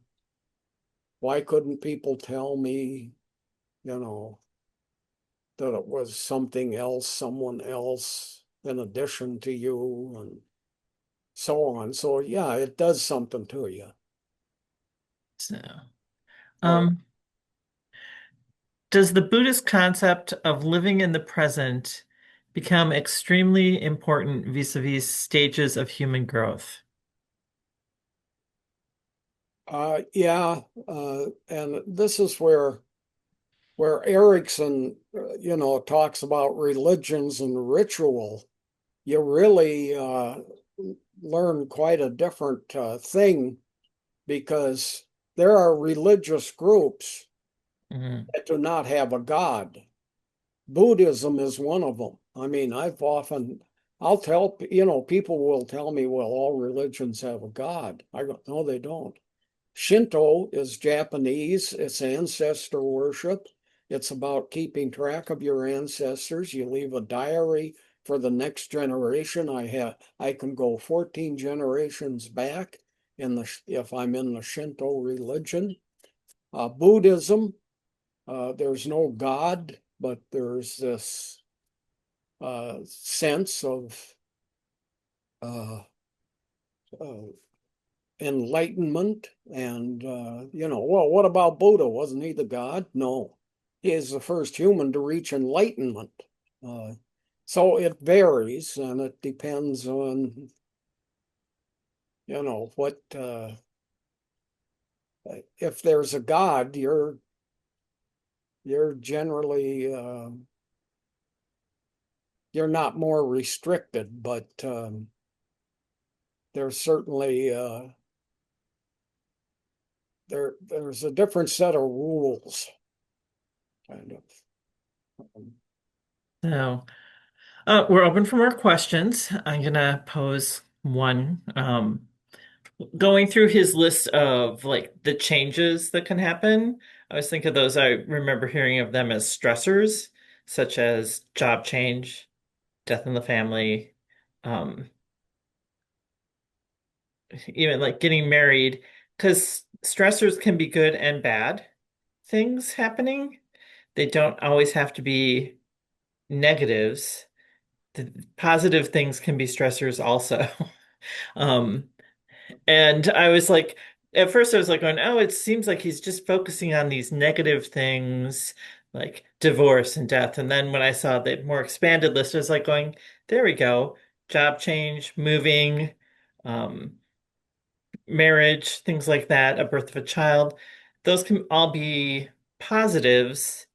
Why couldn't people tell me, you know, that it was something else, someone else in addition to you, and so on. So yeah, it does something to you. So, Or um, does the Buddhist concept of living in the present become extremely important vis-a-vis stages of human growth? yeah, and this is where Erickson, talks about religions and ritual. You really learn quite a different thing, because there are religious groups Hmm. that do not have a god. Buddhism is one of them. I mean, I'll tell, people will tell me, well, all religions have a god. I go, no, they don't. Shinto is Japanese. It's ancestor worship. It's about keeping track of your ancestors. You leave a diary for the next generation. I can go 14 generations back if I'm in the Shinto religion. Buddhism, there's no God, but there's this sense of uh, uh, enlightenment. And, well, what about Buddha? Wasn't he the God? No, he is the first human to reach enlightenment. Uh, so it varies, and it depends on, what, if there's a God, you're generally, you're not more restricted, but there's certainly, there's a different set of rules, kind of. Um, So, we're open for more questions. I'm gonna pose one. Going through his list of like the changes that can happen, I was thinking of those. I remember hearing of them as stressors, such as job change, death in the family, um, even like getting married, because stressors can be good and bad things happening. They don't always have to be negatives. The positive things can be stressors also. Um, And I was like, at first I was like going, oh, it seems like he's just focusing on these negative things like divorce and death. And then when I saw the more expanded list, I was like going, there we go. Job change, moving, um, marriage, things like that, a birth of a child. Those can all be positives,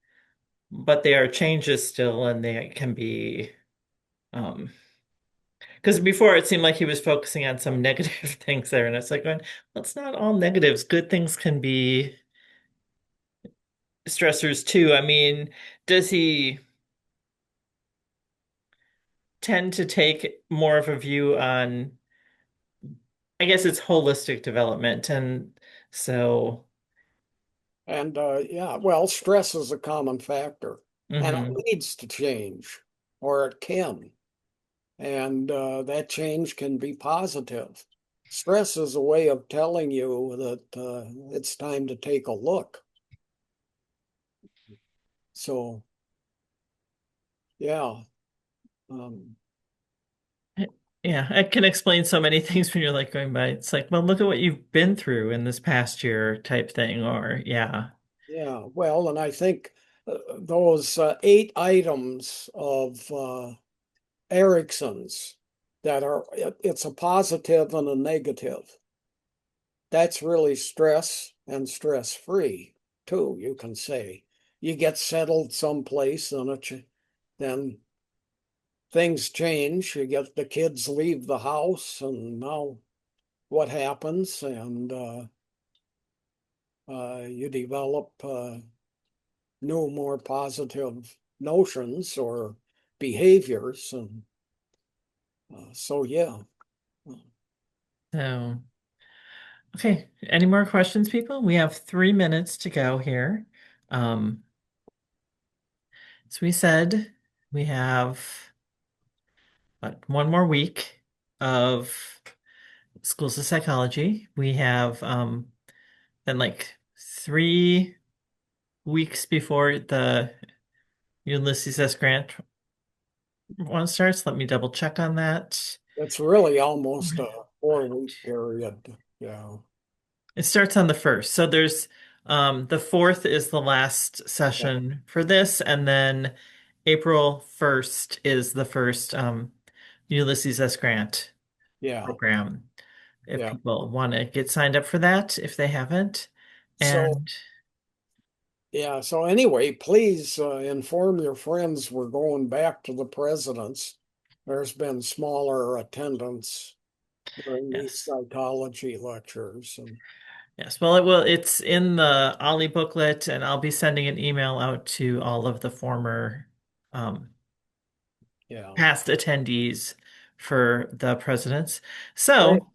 but they are changes still, and they can be um because before it seemed like he was focusing on some negative things there, and it's like going, well, it's not all negatives. Good things can be stressors too. I mean, does he tend to take more of a view on, I guess it's holistic development, and so, And yeah, well, stress is a common factor, and hmm. it needs to change, or it can. And that change can be positive. Stress is a way of telling you that it's time to take a look. So, yeah. Um, Yeah, I can explain so many things when you're like going by. It's like, well, look at what you've been through in this past year type thing, or yeah. Yeah, well, and I think those 8 items of Erickson's that are, it's a positive and a negative. That's really stress and stress free too, you can say. You get settled someplace and then things change. You get the kids leave the house and now what happens? And you develop new, more positive notions or behaviors. And so, yeah. So, okay. Any more questions, people? We have 3 minutes to go here. Um, so we said we have what, one more week of schools of psychology. We have then like 3 weeks before the Ulysses S. Grant one starts. Let me double check on that. It's really almost a 4 week period. Yeah. It starts on the first. So there's the fourth is the last Yeah. session for this, and then April 1st is the first Ulysses S. Grant Yeah. program. If Yeah. people want to get signed up for that, if they haven't. So, And yeah. So, anyway, please inform your friends we're going back to the president's. There's been smaller attendance during these yes. psychology lectures. And Yes, well, it's in the Ollie booklet, and I'll be sending an email out to all of the former um, yeah. past attendees for the presidents. Great. So,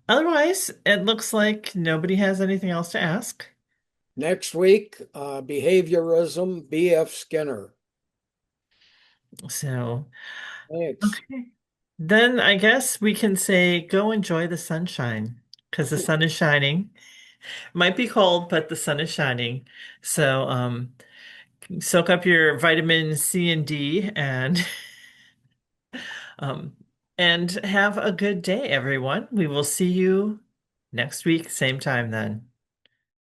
otherwise, it looks like nobody has anything else to ask. Next week, behaviorism, B.F. Skinner. So, Thanks. okay. Then I guess we can say go enjoy the sunshine because the sun is shining. Might be cold, but the sun is shining. So, soak up your vitamin C and D um, and have a good day, everyone. We will see you next week, same time then.